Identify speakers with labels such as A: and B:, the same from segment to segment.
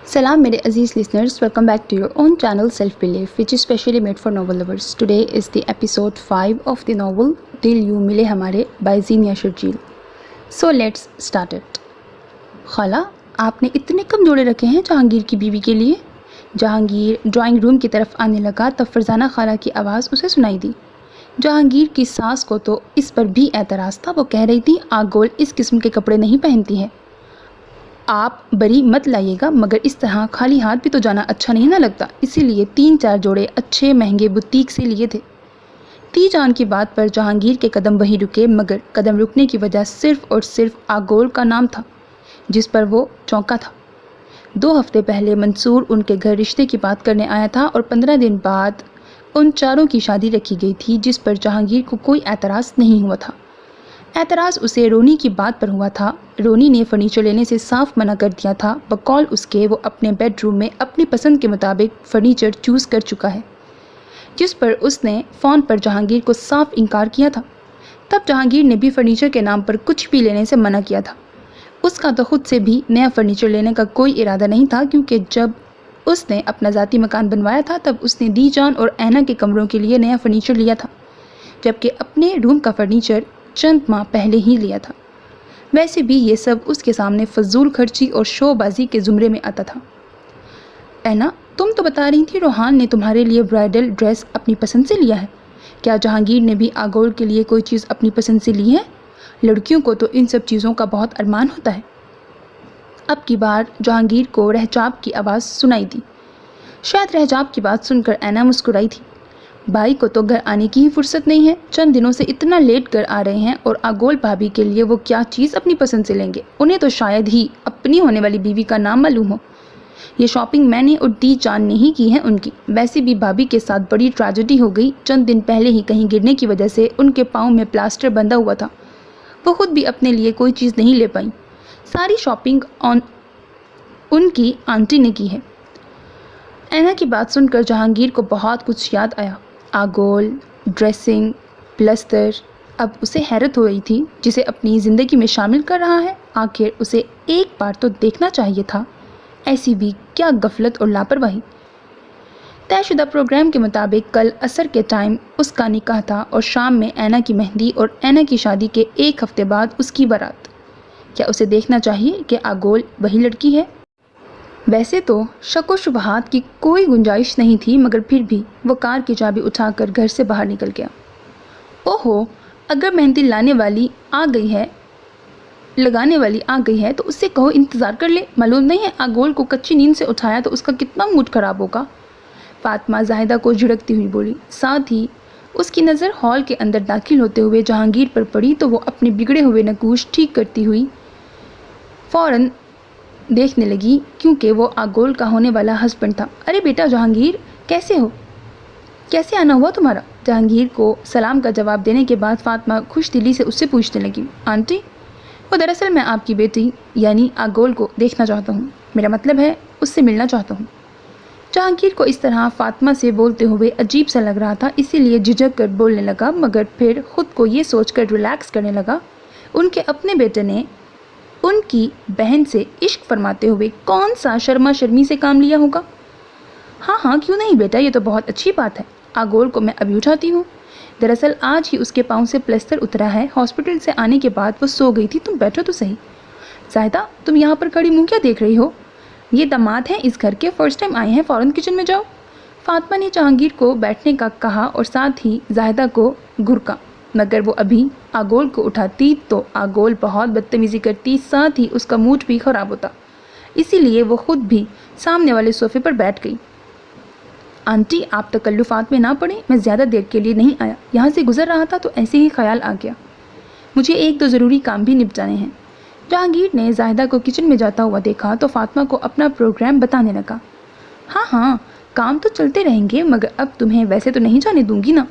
A: Salam मेरे अजीज़ listeners, welcome back to your own channel Self Belief, which is specially made for novel lovers. Today is the episode 5 of the novel दिल यूँ मिले हमारे by Zeenia Sharjeel. So let's start it. खाला, आपने इतने कम जोड़े रखे हैं जहांगीर की बीवी के लिए? जहांगीर ड्राइंग रूम की तरफ आने लगा तब फरजाना खाला की आवाज़ उसे सुनाई दी. जहांगीर की सास को तो इस पर भी एतराज़ था. वो कह रही थी आगोल इस किस्म के कपड़े नहीं पहनती है. आप बरी मत लाइएगा, मगर इस तरह खाली हाथ भी तो जाना अच्छा नहीं ना लगता, इसीलिए 3-4 जोड़े अच्छे महंगे बुटीक से लिए थे. तीजान की बात पर जहांगीर के कदम वहीं रुके, मगर कदम रुकने की वजह सिर्फ और सिर्फ आगोल का नाम था जिस पर वो चौंका था. 2 हफ्ते पहले मंसूर उनके घर रिश्ते की बात करने आया था और 15 दिन बाद उन चारों की शादी रखी गई थी, जिस पर जहांगीर को कोई एतराज़ नहीं हुआ था. एतराज़ उसे रोनी की बात पर हुआ था. रोनी ने फर्नीचर लेने से साफ मना कर दिया था. बकौल उसके वो अपने बेडरूम में अपनी पसंद के मुताबिक फ़र्नीचर चूज़ कर चुका है, जिस पर उसने फ़ोन पर जहांगीर को साफ इनकार किया था. तब जहांगीर ने भी फ़र्नीचर के नाम पर कुछ भी लेने से मना किया था. उसका तो खुद से भी नया फ़र्नीचर लेने का कोई इरादा नहीं था, क्योंकि जब उसने अपना ज़ाती मकान बनवाया था तब उसने दीजान और ऐना के कमरों के लिए नया फ़र्नीचर लिया था, जबकि अपने रूम का फ़र्नीचर चंद माह पहले ही लिया था. वैसे भी ये सब उसके सामने फजूल खर्ची और शोबाजी के ज़ुमरे में आता था. ऐना, तुम तो बता रही थी रोहान ने तुम्हारे लिए ब्राइडल ड्रेस अपनी पसंद से लिया है. क्या जहांगीर ने भी आगोल के लिए कोई चीज़ अपनी पसंद से ली है? लड़कियों को तो इन सब चीज़ों का बहुत अरमान होता है. अब की बार जहांगीर को रहजाब की आवाज़ सुनाई दी. शायद रहजाब की बात सुनकर ऐना मुस्कुराई थी. भाई को तो घर आने की ही फुर्सत नहीं है. चंद दिनों से इतना लेट घर आ रहे हैं और आगोल भाभी के लिए वो क्या चीज़ अपनी पसंद से लेंगे. उन्हें तो शायद ही अपनी होने वाली बीवी का नाम मालूम हो. ये शॉपिंग मैंने और दी जान ने ही की है उनकी. वैसे भी भाभी के साथ बड़ी ट्रेजेडी हो गई. चंद दिन पहले ही कहीं गिरने की वजह से उनके पाँव में प्लास्टर बंधा हुआ था. वो खुद भी अपने लिए कोई चीज़ नहीं ले पाई. सारी शॉपिंग उनकी आंटी ने की है. ऐना की बात सुनकर जहांगीर को बहुत कुछ याद आया. आगोल, ड्रेसिंग, प्लस्तर. अब उसे हैरत हो रही थी. जिसे अपनी ज़िंदगी में शामिल कर रहा है, आखिर उसे एक बार तो देखना चाहिए था. ऐसी भी क्या गफलत और लापरवाही. तयशुदा प्रोग्राम के मुताबिक कल असर के टाइम उसका निकाह था और शाम में ऐना की मेहंदी और ऐना की शादी के 1 हफ्ते बाद उसकी बारात. क्या उसे देखना चाहिए कि आगोल वही लड़की है? वैसे तो शक व शुबहात की कोई गुंजाइश नहीं थी, मगर फिर भी वो कार की चाबी उठाकर घर से बाहर निकल गया. ओहो, अगर मेहंदी लगाने वाली आ गई है तो उससे कहो इंतज़ार कर ले. मालूम नहीं है आगोल को कच्ची नींद से उठाया तो उसका कितना मूड ख़राब होगा. फातिमा जाहिदा को झिड़कती हुई बोली. साथ ही उसकी नज़र हॉल के अंदर दाखिल होते हुए जहांगीर पर पड़ी तो वो अपने बिगड़े हुए नकूश ठीक करती हुई फ़ौरन देखने लगी, क्योंकि वो आगोल का होने वाला हस्बैंड था. अरे बेटा जहांगीर, कैसे हो? कैसे आना हुआ तुम्हारा? जहांगीर को सलाम का जवाब देने के बाद फातिमा खुश दिली से उससे पूछने लगी. आंटी, वो दरअसल मैं आपकी बेटी यानी आगोल को देखना चाहता हूँ. मेरा मतलब है उससे मिलना चाहता हूँ. जहांगीर को इस तरह फातिमा से बोलते हुए अजीब सा लग रहा था, इसीलिए झिझक कर बोलने लगा, मगर फिर ख़ुद को ये सोचकर रिलैक्स करने लगा उनके अपने बेटे ने उनकी बहन से इश्क फरमाते हुए कौन सा शर्मा शर्मी से काम लिया होगा. हाँ, क्यों नहीं बेटा, ये तो बहुत अच्छी बात है. आगोल को मैं अभी उठाती हूँ. दरअसल आज ही उसके पाँव से प्लास्टर उतरा है. हॉस्पिटल से आने के बाद वो सो गई थी. तुम बैठो तो सही. जाहिदा, तुम यहाँ पर खड़ी मुँह क्या देख रही हो? ये दामाद हैं इस घर के, फर्स्ट टाइम आए हैं, फ़ौरन किचन में जाओ. फातिमा ने जहांगीर को बैठने का कहा और साथ ही जाहिदा को घुरका, मगर वो अभी आगोल को उठाती तो आगोल बहुत बदतमीज़ी करती, साथ ही उसका मूड भी ख़राब होता. इसीलिए वो ख़ुद भी सामने वाले सोफ़े पर बैठ गई. आंटी, आप तकल्लुफ़ात में ना पड़े. मैं ज़्यादा देर के लिए नहीं आया. यहाँ से गुज़र रहा था तो ऐसे ही ख्याल आ गया. मुझे 1-2 ज़रूरी काम भी निपटाने हैं. जहांगीर ने जाहिदा को किचन में जाता हुआ देखा तो फातिमा को अपना प्रोग्राम बताने लगा. हाँ, काम तो चलते रहेंगे, मगर अब तुम्हें वैसे तो नहीं जाने दूंगी ना.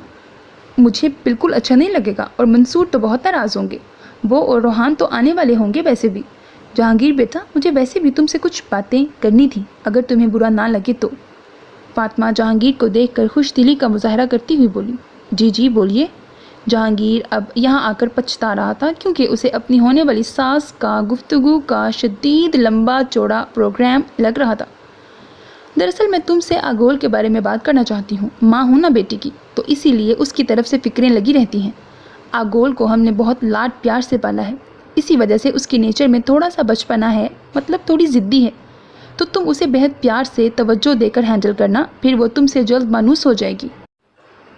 A: मुझे बिल्कुल अच्छा नहीं लगेगा और मंसूर तो बहुत नाराज़ होंगे. वो और रोहान तो आने वाले होंगे वैसे भी. जहांगीर बेटा, मुझे वैसे भी तुमसे कुछ बातें करनी थी, अगर तुम्हें बुरा ना लगे तो. फातिमा जहांगीर को देखकर खुश दिली का मुजाहरा करती हुई बोली. जी बोलिए. जहांगीर अब यहाँ आकर पछता रहा था, क्योंकि उसे अपनी होने वाली सास का गुफ्तगू का शदीद लंबा चौड़ा प्रोग्राम लग रहा था. दरअसल मैं तुमसे आगोल के बारे में बात करना चाहती हूँ। माँ हूँ ना बेटी की, तो इसीलिए उसकी तरफ से फिक्रें लगी रहती हैं। आगोल को हमने बहुत लाड प्यार से पाला है, इसी वजह से उसके नेचर में थोड़ा सा बचपना है, मतलब थोड़ी ज़िद्दी है। तो तुम उसे बेहद प्यार से तवज्जो देकर हैंडल करना, फिर वो तुमसे जल्द मानूस हो जाएगी।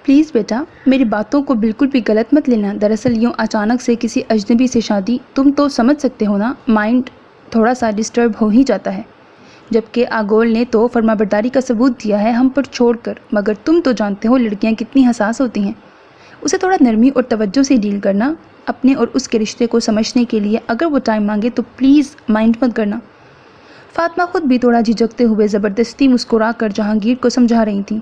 A: प्लीज़ बेटा, मेरी बातों को बिल्कुल भी गलत मत लेना। दरअसल यूँ अचानक से किसी अजनबी से शादी, तुम तो समझ सकते हो ना, माइंड थोड़ा सा डिस्टर्ब हो ही जाता है। जबकि आगोल ने तो फर्माबरदारी का सबूत दिया है हम पर छोड़कर, मगर तुम तो जानते हो लड़कियां कितनी हसास होती हैं। उसे थोड़ा नरमी और तवज्जो से डील करना। अपने और उसके रिश्ते को समझने के लिए अगर वो टाइम मांगे तो प्लीज़ माइंड मत करना। फातिमा खुद भी थोड़ा झिझकते हुए ज़बरदस्ती मुस्कुरा कर जहांगीर को समझा रही थी,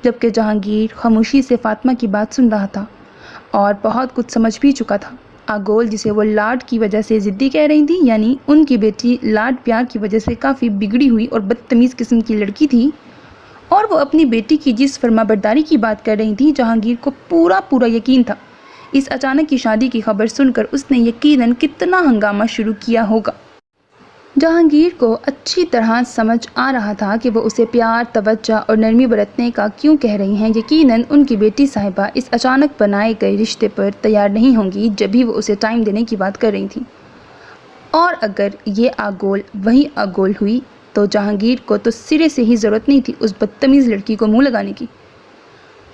A: जबकि जहांगीर खामोशी से फातिमा की बात सुन रहा था और बहुत कुछ समझ भी चुका था। आगोल, जिसे वो लाड की वजह से ज़िद्दी कह रही थी, यानी उनकी बेटी लाड प्यार की वजह से काफ़ी बिगड़ी हुई और बदतमीज़ किस्म की लड़की थी, और वो अपनी बेटी की जिस फर्माबरदारी की बात कर रही थी, जहांगीर को पूरा यकीन था इस अचानक की शादी की खबर सुनकर उसने यकीनन कितना हंगामा शुरू किया होगा। जहांगीर को अच्छी तरह समझ आ रहा था कि वो उसे प्यार, तवज्जो और नरमी बरतने का क्यों कह रही हैं। यकीनन उनकी बेटी साहिबा इस अचानक बनाए गए रिश्ते पर तैयार नहीं होंगी, जब भी वो उसे टाइम देने की बात कर रही थी। और अगर ये आगोल वही आगोल हुई तो जहांगीर को तो सिरे से ही ज़रूरत नहीं थी उस बदतमीज़ लड़की को मुँह लगाने की।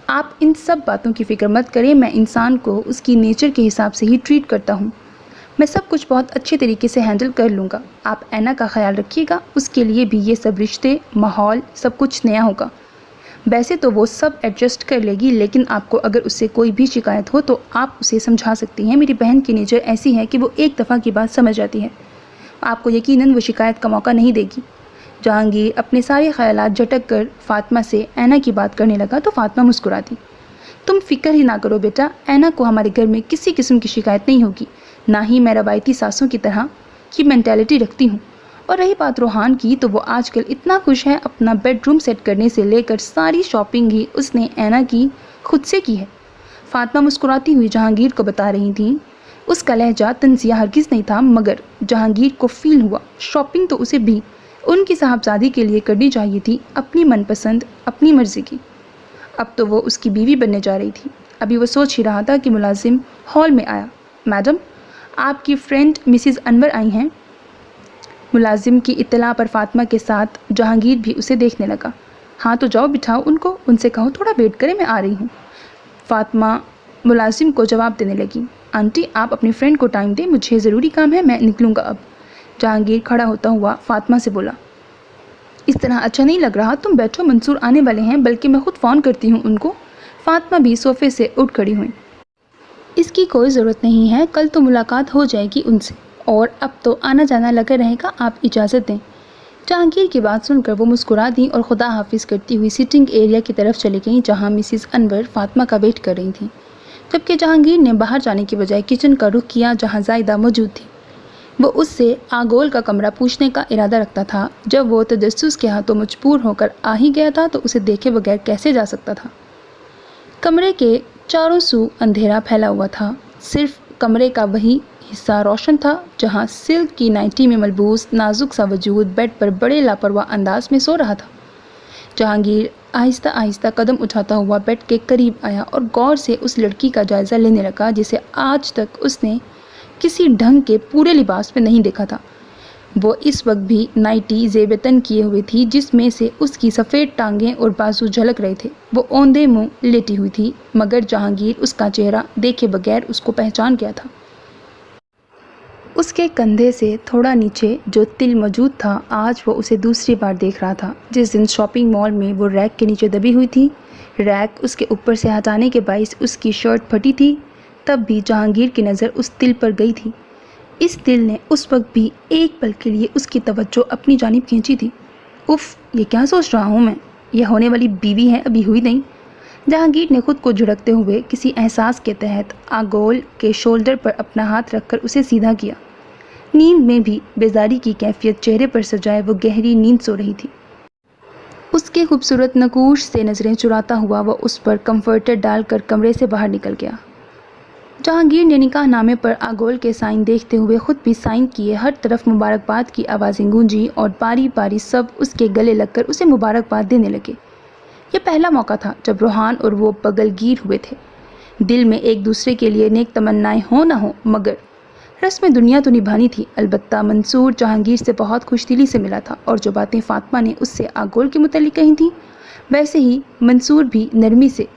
A: आप इन सब बातों की फ़िक्र मत करें, मैं इंसान को उसकी नेचर के हिसाब से ही ट्रीट करता हूँ। मैं सब कुछ बहुत अच्छे तरीके से हैंडल कर लूँगा। आप ऐना का ख्याल रखिएगा, उसके लिए भी ये सब रिश्ते, माहौल, सब कुछ नया होगा। वैसे तो वो सब एडजस्ट कर लेगी, लेकिन आपको अगर उससे कोई भी शिकायत हो तो आप उसे समझा सकती हैं। मेरी बहन की नेचर ऐसी है कि वो एक दफ़ा की बात समझ जाती है। आपको यकीनन वो शिकायत का मौका नहीं देगी। जहांगीर अपने सारे ख्यालात झटक कर फातिमा से ऐना की बात करने लगा तो फातिमा मुस्कुरा दी। तुम फिक्र ही ना करो बेटा, ऐना को हमारे घर में किसी किस्म की शिकायत नहीं होगी, ना ही मैं रवायती सासों की तरह की मेंटालिटी रखती हूँ। और रही बात रोहान की, तो वो आजकल इतना खुश है, अपना बेडरूम सेट करने से लेकर सारी शॉपिंग ही उसने ऐना की खुद से की है। फातिमा मुस्कुराती हुई जहांगीर को बता रही थी। उसका लहजा तंजिया हरगिज़ नहीं था, मगर जहांगीर को फील हुआ शॉपिंग तो उसे भी उनकी साहबजादी के लिए करनी चाहिए थी, अपनी मनपसंद, अपनी मर्ज़ी की। अब तो वो उसकी बीवी बनने जा रही थी। अभी वो सोच ही रहा था कि मुलाजिम हॉल में आया। मैडम, आपकी फ्रेंड मिसिज़ अनवर आई हैं। मुलाजिम की इत्तला पर फातिमा के साथ जहांगीर भी उसे देखने लगा। हाँ तो जाओ बिठाओ उनको, उनसे कहो थोड़ा वेट करें, मैं आ रही हूँ। फातिमा मुलाजिम को जवाब देने लगी। आंटी, आप अपनी फ्रेंड को टाइम दें, मुझे ज़रूरी काम है, मैं निकलूँगा अब। जहांगीर खड़ा होता हुआ फातिमा से बोला। इस तरह अच्छा नहीं लग रहा, तुम बैठो, मंसूर आने वाले हैं, बल्कि मैं खुद फ़ोन करती हूँ उनको। फातिमा भी सोफ़े से उठ खड़ी हुई। इसकी कोई ज़रूरत नहीं है, कल तो मुलाकात हो जाएगी उनसे, और अब तो आना जाना लगा रहेगा, आप इजाज़त दें। जहांगीर की बात सुनकर वो मुस्कुरा दी और खुदा हाफिज़ करती हुई सिटिंग एरिया की तरफ चली गई, जहाँ मिसिज़ अनवर फातिमा का वेट कर रही थी। जबकि जहांगीर ने बाहर जाने की बजाय किचन का रुख किया, जहाँ जायदा मौजूद थी। वो उससे आगोल का कमरा पूछने का इरादा रखता था। जब वो तजस्सुस के हाथों मजबूर होकर आ ही गया था तो उसे देखे बगैर कैसे जा सकता था। कमरे के चारों सू अंधेरा फैला हुआ था, सिर्फ कमरे का वही हिस्सा रोशन था जहाँ सिल्क की नाइटी में मलबूस नाजुक सा वजूद बेड पर बड़े लापरवाह अंदाज में सो रहा था। जहांगीर आहिस्ता आहिस्ता कदम उठाता हुआ बेड के करीब आया और गौर से उस लड़की का जायज़ा लेने लगा जिसे आज तक उसने किसी ढंग के पूरे लिबास में नहीं देखा था। वो इस वक्त भी नाइटी ज़ेबतन किए हुए थी, जिसमें से उसकी सफ़ेद टांगें और बाजू झलक रहे थे। वो औंधे मुंह लेटी हुई थी, मगर जहांगीर उसका चेहरा देखे बगैर उसको पहचान गया था। उसके कंधे से थोड़ा नीचे जो तिल मौजूद था, आज वो उसे दूसरी बार देख रहा था। जिस दिन शॉपिंग मॉल में वो रैक के नीचे दबी हुई थी, रैक उसके ऊपर से हटाने के बाइस उसकी शर्ट फटी थी, तब भी जहांगीर की नज़र उस तिल पर गई थी। इस तिल ने उस वक्त भी एक पल के लिए उसकी तवज्जो अपनी जानिब खींची थी। उफ़, ये क्या सोच रहा हूँ मैं, यह होने वाली बीवी है, अभी हुई नहीं। जहांगीर ने खुद को झुड़कते हुए किसी एहसास के तहत आगोल के शोल्डर पर अपना हाथ रखकर उसे सीधा किया। नींद में भी बेजारी की कैफियत चेहरे पर सजाए वो गहरी नींद सो रही थी। उसके खूबसूरत नकूश से नज़रें चुराता हुआ वो उस पर कंफर्टर डालकर कमरे से बाहर निकल गया। जहांगीर ने निकाह नामे पर आगोल के साइन देखते हुए खुद भी साइन किए। हर तरफ मुबारकबाद की आवाज़ें गूंजी और बारी बारी सब उसके गले लगकर उसे मुबारकबाद देने लगे। यह पहला मौका था जब रोहान और वो बगलगीर हुए थे। दिल में एक दूसरे के लिए नेक तमन्नाएं हो न हो, मगर रस्म दुनिया तो निभानी थी। अलबत्ता मंसूर जहांगीर से बहुत खुशदिली से मिला था और जो बातें फातिमा ने उससे आगोल के मुतालिक कही थी, वैसे ही मंसूर भी नरमी से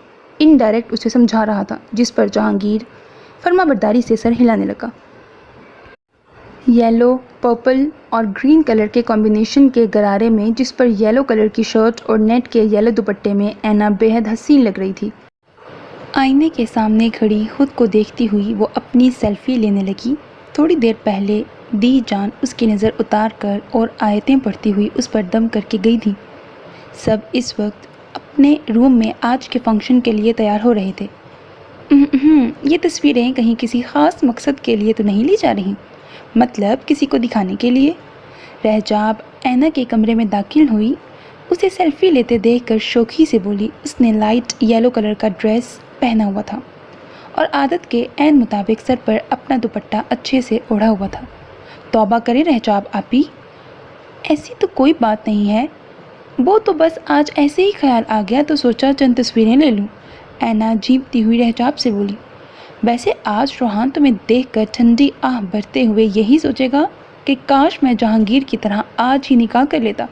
A: इनडायरेक्ट उसे समझा रहा था, जिस पर जहांगीर फर्माबरदारी से सर हिलाने लगा। येलो, पर्पल और ग्रीन कलर के कॉम्बिनेशन के गरारे में, जिस पर येलो कलर की शर्ट और नेट के येलो दुपट्टे में ऐना बेहद हसीन लग रही थी। आईने के सामने खड़ी खुद को देखती हुई वो अपनी सेल्फी लेने लगी। थोड़ी देर पहले दी जान उसकी नज़र उतार कर और आयतें पढ़ती हुई उस पर दम करके गई थी। सब इस वक्त अपने रूम में आज के फंक्शन के लिए तैयार हो रहे थे। ये तस्वीरें कहीं किसी ख़ास मकसद के लिए तो नहीं ली जा रही, मतलब किसी को दिखाने के लिए। रहजाब ऐना के कमरे में दाखिल हुई। उसे सेल्फी लेते देखकर शौकी से बोली। उसने लाइट येलो कलर का ड्रेस पहना हुआ था और आदत के ऐन मुताबिक सर पर अपना दुपट्टा अच्छे से ओढ़ा हुआ था। तौबा करे रहजाब आपी, ऐसी तो कोई बात नहीं है, वो तो बस आज ऐसे ही ख्याल आ गया तो सोचा चंद तस्वीरें ले लूँ। ऐना जीपती हुई रहजाब से बोली। वैसे आज रोहान तुम्हें देखकर ठंडी आह भरते हुए यही सोचेगा कि काश मैं जहांगीर की तरह आज ही निकाह कर लेता।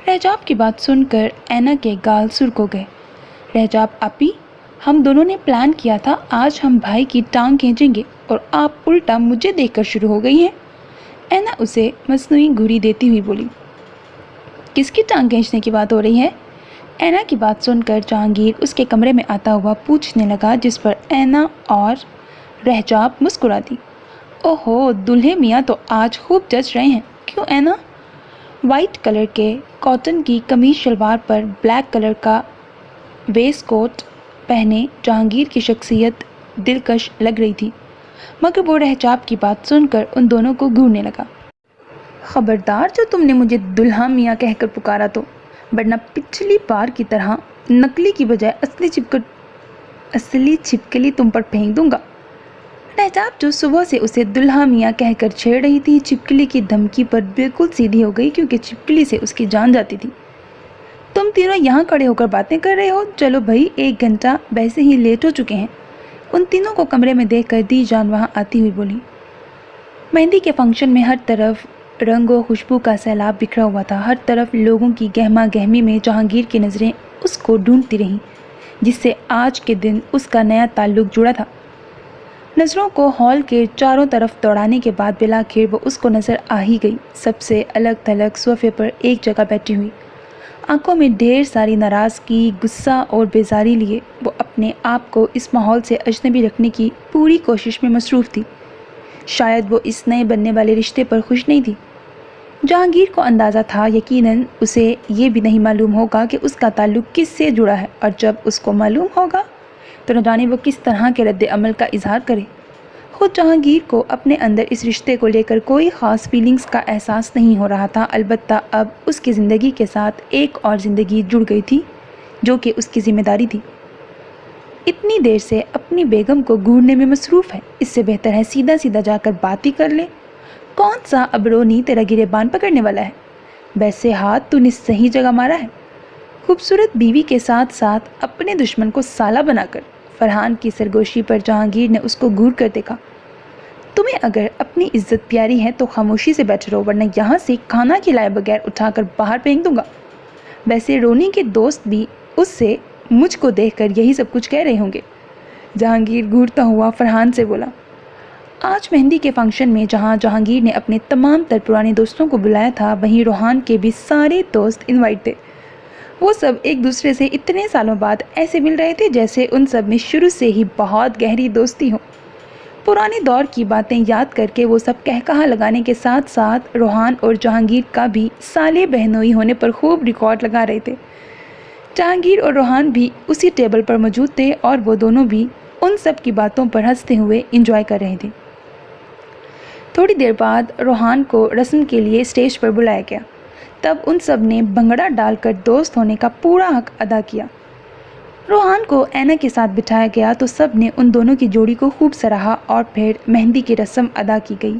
A: रहजाब की बात सुनकर ऐना के गाल सुर्ख हो गए। रहजाब आपी, हम दोनों ने प्लान किया था आज हम भाई की टांग खींचेंगे और आप उल्टा मुझे देखकर शुरू हो गई हैं। ऐना उसे मसनूई घूरी देती हुई बोली। किसकी टांग खींचने की बात हो रही है? ऐना की बात सुनकर जहांगीर उसके कमरे में आता हुआ पूछने लगा, जिस पर ऐना और रहजाब मुस्कुरा दी। ओहो, दुल्हे मियाँ तो आज खूब जच रहे हैं। क्यों ऐना? वाइट कलर के कॉटन की कमीज शलवार पर ब्लैक कलर का वेस्ट कोट पहने जहांगीर की शख्सियत दिलकश लग रही थी, मगर वो रहजाब की बात सुनकर उन दोनों को घूरने लगा। खबरदार जो तुमने मुझे दुल्हा मियाँ कहकर पुकारा तो, वरना पिछली बार की तरह नकली की बजाय असली छिपकली तुम पर फेंक दूंगा। रहजाब जो सुबह से उसे दुल्हा मियाँ कहकर छेड़ रही थी, छिपकली की धमकी पर बिल्कुल सीधी हो गई, क्योंकि छिपकली से उसकी जान जाती थी। तुम तीनों यहाँ खड़े होकर बातें कर रहे हो, चलो भाई, 1 घंटा वैसे ही लेट हो चुके हैं। उन तीनों को कमरे में देखकर दी जान वहाँ आती हुई बोली। मेहंदी के फंक्शन में हर तरफ रंग और खुशबू का सैलाब बिखरा हुआ था। हर तरफ लोगों की गहमा गहमी में जहांगीर की नज़रें उसको ढूंढती रहीं, जिससे आज के दिन उसका नया ताल्लुक जुड़ा था। नज़रों को हॉल के चारों तरफ दौड़ाने के बाद बिलाखिर वो उसको नज़र आ ही गई, सबसे अलग थलग सोफे पर एक जगह बैठी हुई। आंखों में ढेर सारी नाराज़गी, गुस्सा और बेजारी लिए वो अपने आप को इस माहौल से अजनबी रखने की पूरी कोशिश में मसरूफ़ थी। शायद वो इस नए बनने वाले रिश्ते पर खुश नहीं थी। जहांगीर को अंदाज़ा था यकीनन उसे ये भी नहीं मालूम होगा कि उसका ताल्लुक़ किससे जुड़ा है, और जब उसको मालूम होगा तो न जाने वो किस तरह के रद्द अमल का इजहार करे। खुद जहांगीर को अपने अंदर इस रिश्ते को लेकर कोई ख़ास फीलिंग्स का एहसास नहीं हो रहा था। अलबत्ता अब उसकी ज़िंदगी के साथ एक और ज़िंदगी जुड़ गई थी, जो कि उसकी ज़िम्मेदारी थी। इतनी देर से अपनी बेगम को घूरने में मसरूफ़ है, इससे बेहतर है सीधा सीधा जाकर बात ही कर ले। कौन सा अबरोनी तेरा गिरेबान पकड़ने वाला है? वैसे हाथ तूने सही जगह मारा है। खूबसूरत बीवी के साथ साथ अपने दुश्मन को साला बनाकर फरहान की सरगोशी पर जहांगीर ने उसको घूर कर देखा। तुम्हें अगर अपनी इज्जत प्यारी है तो खामोशी से बैठे रहो, वरना यहाँ से खाना खिलाए बगैर उठाकर बाहर फेंक दूंगा। वैसे रोनी के दोस्त भी उससे मुझको देखकर यही सब कुछ कह रहे होंगे। जहांगीर घूरता हुआ फरहान से बोला। आज मेहंदी के फंक्शन में जहाँ जहांगीर ने अपने तमाम तर पुराने दोस्तों को बुलाया था, वहीं रोहान के भी सारे दोस्त इनवाइट थे। वो सब एक दूसरे से इतने सालों बाद ऐसे मिल रहे थे जैसे उन सब में शुरू से ही बहुत गहरी दोस्ती हो। पुराने दौर की बातें याद करके वो सब कहकहा लगाने के साथ साथ रोहान और जहांगीर का भी साले बहनोई होने पर खूब रिकॉर्ड लगा रहे थे। जहांगीर और रोहान भी उसी टेबल पर मौजूद थे और वो दोनों भी उन सब की बातों पर हंसते हुए एंजॉय कर रहे थे। थोड़ी देर बाद रोहान को रस्म के लिए स्टेज पर बुलाया गया। तब उन सब ने भंगड़ा डालकर दोस्त होने का पूरा हक अदा किया। روحان کو اینا کے ساتھ بٹھایا گیا تو سب نے ان دونوں کی جوڑی کو خوب سراہا اور پھر مہندی کی رسم ادا کی گئی۔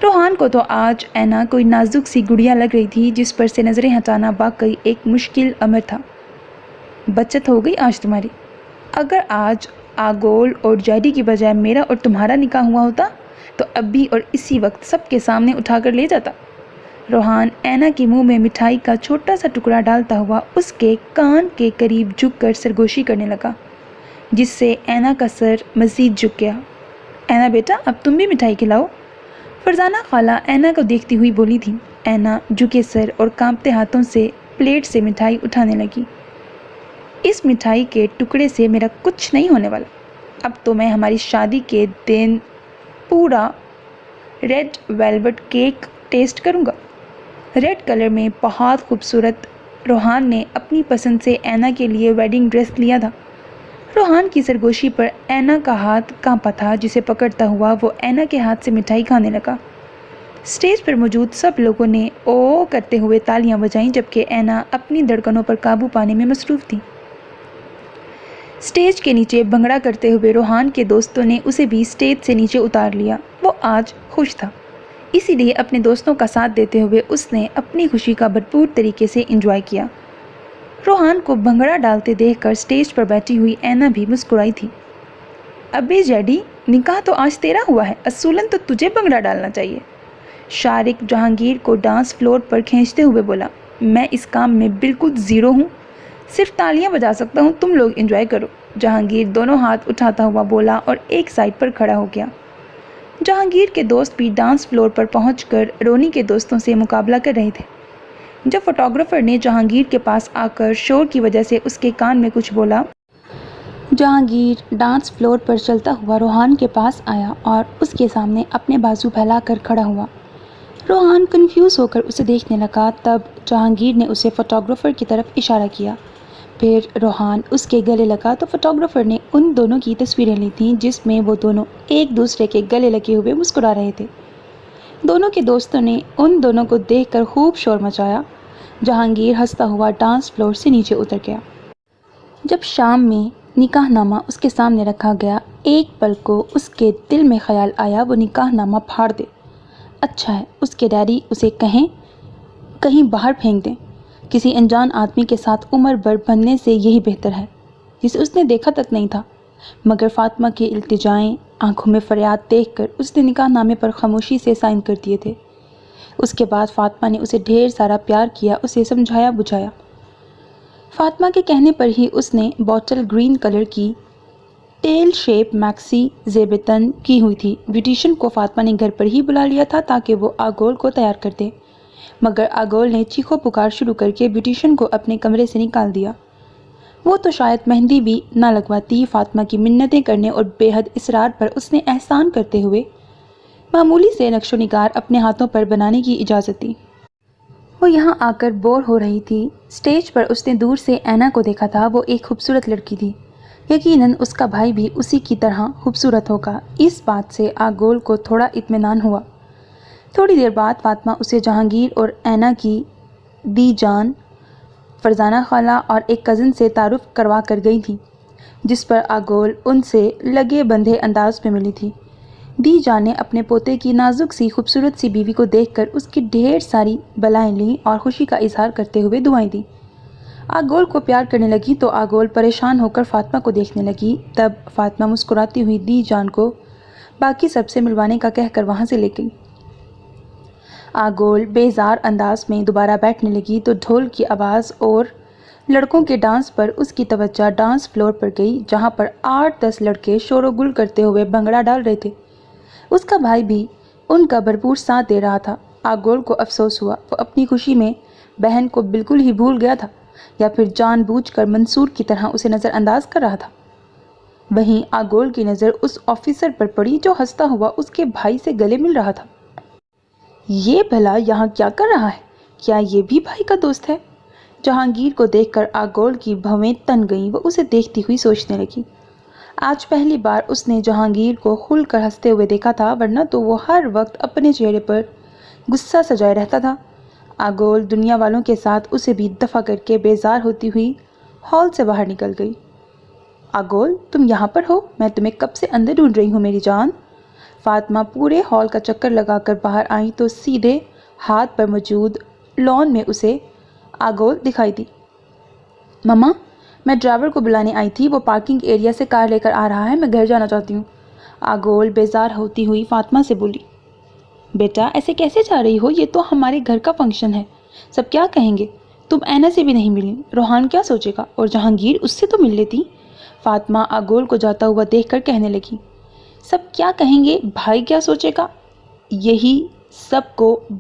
A: روحان کو تو آج اینا کوئی نازک سی گڑیا لگ رہی تھی جس پر سے نظریں ہٹانا واقعی ایک مشکل امر تھا۔ بچت ہو گئی آج تمہاری۔ اگر آج آگول اور جیڈی کی بجائے میرا اور تمہارا نکاح ہوا ہوتا تو اب بھی اور اسی وقت سب کے سامنے اٹھا کر لے جاتا۔ روحان اینا کے منہ میں مٹھائی کا چھوٹا سا ٹکڑا ڈالتا ہوا اس کے کان کے قریب جھک کر سرگوشی کرنے لگا، جس سے اینا کا سر مزید جھک گیا۔ اینا بیٹا، اب تم بھی مٹھائی کھلاؤ، فرزانہ خالہ اینا کو دیکھتی ہوئی بولی تھی۔ اینا جھکے سر اور کانپتے ہاتھوں سے پلیٹ سے مٹھائی اٹھانے لگی۔ اس مٹھائی کے ٹکڑے سے میرا کچھ نہیں ہونے والا۔ اب تو میں ہماری شادی کے دن پورا ریڈ ویلوٹ کیک ٹیسٹ کروں گا۔ ریڈ کلر میں بہت خوبصورت روحان نے اپنی پسند سے اینا کے لیے ویڈنگ ڈریس لیا تھا۔ روحان کی سرگوشی پر اینا کا ہاتھ کانپا تھا، جسے پکڑتا ہوا وہ اینا کے ہاتھ سے مٹھائی کھانے لگا۔ اسٹیج پر موجود سب لوگوں نے او کرتے ہوئے تالیاں بجائیں، جبکہ اینا اپنی دھڑکنوں پر قابو پانے میں مصروف تھی۔ اسٹیج کے نیچے بھنگڑا کرتے ہوئے روحان کے دوستوں نے اسے بھی اسٹیج سے نیچے اتار لیا۔ وہ آج خوش تھا، اسی لیے اپنے دوستوں کا ساتھ دیتے ہوئے اس نے اپنی خوشی کا بھرپور طریقے سے انجوائے کیا۔ روحان کو بھنگڑا ڈالتے دیکھ کر اسٹیج پر بیٹھی ہوئی اینا بھی مسکرائی تھی۔ ابے جیڈی، نکاح تو آج تیرا ہوا ہے، اصولاً تو تجھے بھنگڑا ڈالنا چاہیے، شارق جہانگیر کو ڈانس فلور پر کھینچتے ہوئے بولا۔ میں اس کام میں بالکل زیرو ہوں، صرف تالیاں بجا سکتا ہوں، تم لوگ انجوائے کرو، جہانگیر دونوں ہاتھ اٹھاتا ہوا بولا اور ایک سائڈ پر کھڑا ہو گیا۔ جہانگیر کے دوست بھی ڈانس فلور پر پہنچ کر رونی کے دوستوں سے مقابلہ کر رہے تھے۔ جب فوٹوگرافر نے جہانگیر کے پاس آ کر شور کی وجہ سے اس کے کان میں کچھ بولا، جہانگیر ڈانس فلور پر چلتا ہوا روحان کے پاس آیا اور اس کے سامنے اپنے بازو پھیلا کر کھڑا ہوا۔ روحان کنفیوز ہو کر اسے دیکھنے لگا، تب جہانگیر نے اسے فوٹوگرافر کی طرف اشارہ کیا۔ پھر روحان اس کے گلے لگا تو فوٹوگرافر نے ان دونوں کی تصویریں لی تھیں، جس میں وہ دونوں ایک دوسرے کے گلے لگے ہوئے مسکرا رہے تھے۔ دونوں کے دوستوں نے ان دونوں کو دیکھ کر خوب شور مچایا۔ جہانگیر ہنستا ہوا ڈانس فلور سے نیچے اتر گیا۔ جب شام میں نکاح نامہ اس کے سامنے رکھا گیا، ایک پل کو اس کے دل میں خیال آیا وہ نکاح نامہ پھاڑ دے۔ اچھا ہے اس کے ڈیڈی اسے کہیں باہر پھینک دیں، کسی انجان آدمی کے ساتھ عمر بھر بندھنے سے یہی بہتر ہے، جسے اس نے دیکھا تک نہیں تھا۔ مگر فاطمہ کی التجائیں، آنکھوں میں فریاد دیکھ کر اس نے نکاح نامے پر خاموشی سے سائن کر دیے تھے۔ اس کے بعد فاطمہ نے اسے ڈھیر سارا پیار کیا، اسے سمجھایا بجھایا۔ فاطمہ کے کہنے پر ہی اس نے بوٹل گرین کلر کی ٹیل شیپ میکسی زیب تن کی ہوئی تھی۔ بیوٹیشین کو فاطمہ نے گھر پر ہی بلا لیا تھا تاکہ وہ آگول کو تیار کر دے، مگر آگول نے چیخو پکار شروع کر کے بیوٹیشین کو اپنے کمرے سے نکال دیا۔ وہ تو شاید مہندی بھی نہ لگواتی۔ فاطمہ کی منتیں کرنے اور بے حد اصرار پر اس نے احسان کرتے ہوئے معمولی سے نقش و نگار اپنے ہاتھوں پر بنانے کی اجازت دی۔ وہ یہاں آ کر بور ہو رہی تھی۔ اسٹیج پر اس نے دور سے اینا کو دیکھا تھا، وہ ایک خوبصورت لڑکی تھی، یقیناً اس کا بھائی بھی اسی کی طرح خوبصورت ہوگا۔ اس بات سے آگول کو تھوڑا اطمینان ہوا۔ تھوڑی دیر بعد فاطمہ اسے جہانگیر اور اینا کی دی جان، فرزانہ خالہ اور ایک کزن سے تعارف کروا کر گئی تھی، جس پر آگول ان سے لگے بندھے انداز میں ملی تھی۔ دی جان نے اپنے پوتے کی نازک سی خوبصورت سی بیوی کو دیکھ کر اس کی ڈھیر ساری بلائیں لیں اور خوشی کا اظہار کرتے ہوئے دعائیں دیں۔ آگول کو پیار کرنے لگی تو آگول پریشان ہو کر فاطمہ کو دیکھنے لگی۔ تب فاطمہ مسکراتی ہوئی دی جان کو باقی سب سے ملوانے کا کہہ کر وہاں سے لے گئی۔ آگول بیزار انداز میں دوبارہ بیٹھنے لگی تو ڈھول کی آواز اور لڑکوں کے ڈانس پر اس کی توجہ ڈانس فلور پر گئی، جہاں پر 8-10 لڑکے شور و گل کرتے ہوئے بھنگڑا ڈال رہے تھے۔ اس کا بھائی بھی ان کا بھرپور ساتھ دے رہا تھا۔ آگول کو افسوس ہوا، وہ اپنی خوشی میں بہن کو بالکل ہی بھول گیا تھا، یا پھر جان بوجھ کر منصور کی طرح اسے نظر انداز کر رہا تھا۔ وہیں آگول کی نظر اس آفیسر پر پڑی جو ہنستا ہوا اس کے بھائی سے گلے مل رہا تھا۔ یہ بھلا یہاں کیا کر رہا ہے؟ کیا یہ بھی بھائی کا دوست ہے؟ جہانگیر کو دیکھ کر آگول کی بھویں تن گئیں۔ وہ اسے دیکھتی ہوئی سوچنے لگی، آج پہلی بار اس نے جہانگیر کو کھل کر ہنستے ہوئے دیکھا تھا، ورنہ تو وہ ہر وقت اپنے چہرے پر غصہ سجائے رہتا تھا۔ آگول دنیا والوں کے ساتھ اسے بھی دفع کر کے بیزار ہوتی ہوئی ہال سے باہر نکل گئی۔ آگول تم یہاں پر ہو؟ میں تمہیں کب سے اندر ڈھونڈ رہی ہوں میری جان۔ فاطمہ پورے ہال کا چکر لگا کر باہر آئی تو سیدھے ہاتھ پر موجود لان میں اسے آگول دکھائی دی۔ مما، میں ڈرائیور کو بلانے آئی تھی، وہ پارکنگ ایریا سے کار لے کر آ رہا ہے، میں گھر جانا چاہتی ہوں۔ آگول بیزار ہوتی ہوئی فاطمہ سے بولی۔ بیٹا ایسے کیسے جا رہی ہو؟ یہ تو ہمارے گھر کا فنکشن ہے، سب کیا کہیں گے؟ تم اینا سے بھی نہیں ملی، روحان کیا سوچے گا؟ اور جہانگیر، اس سے تو مل لیتی۔ فاطمہ آگول کو جاتا ہوا دیکھ کر کہنے لگی۔ سب کیا کہیں گے؟ بھائی کیا سوچے گا؟ یہی سب کچھ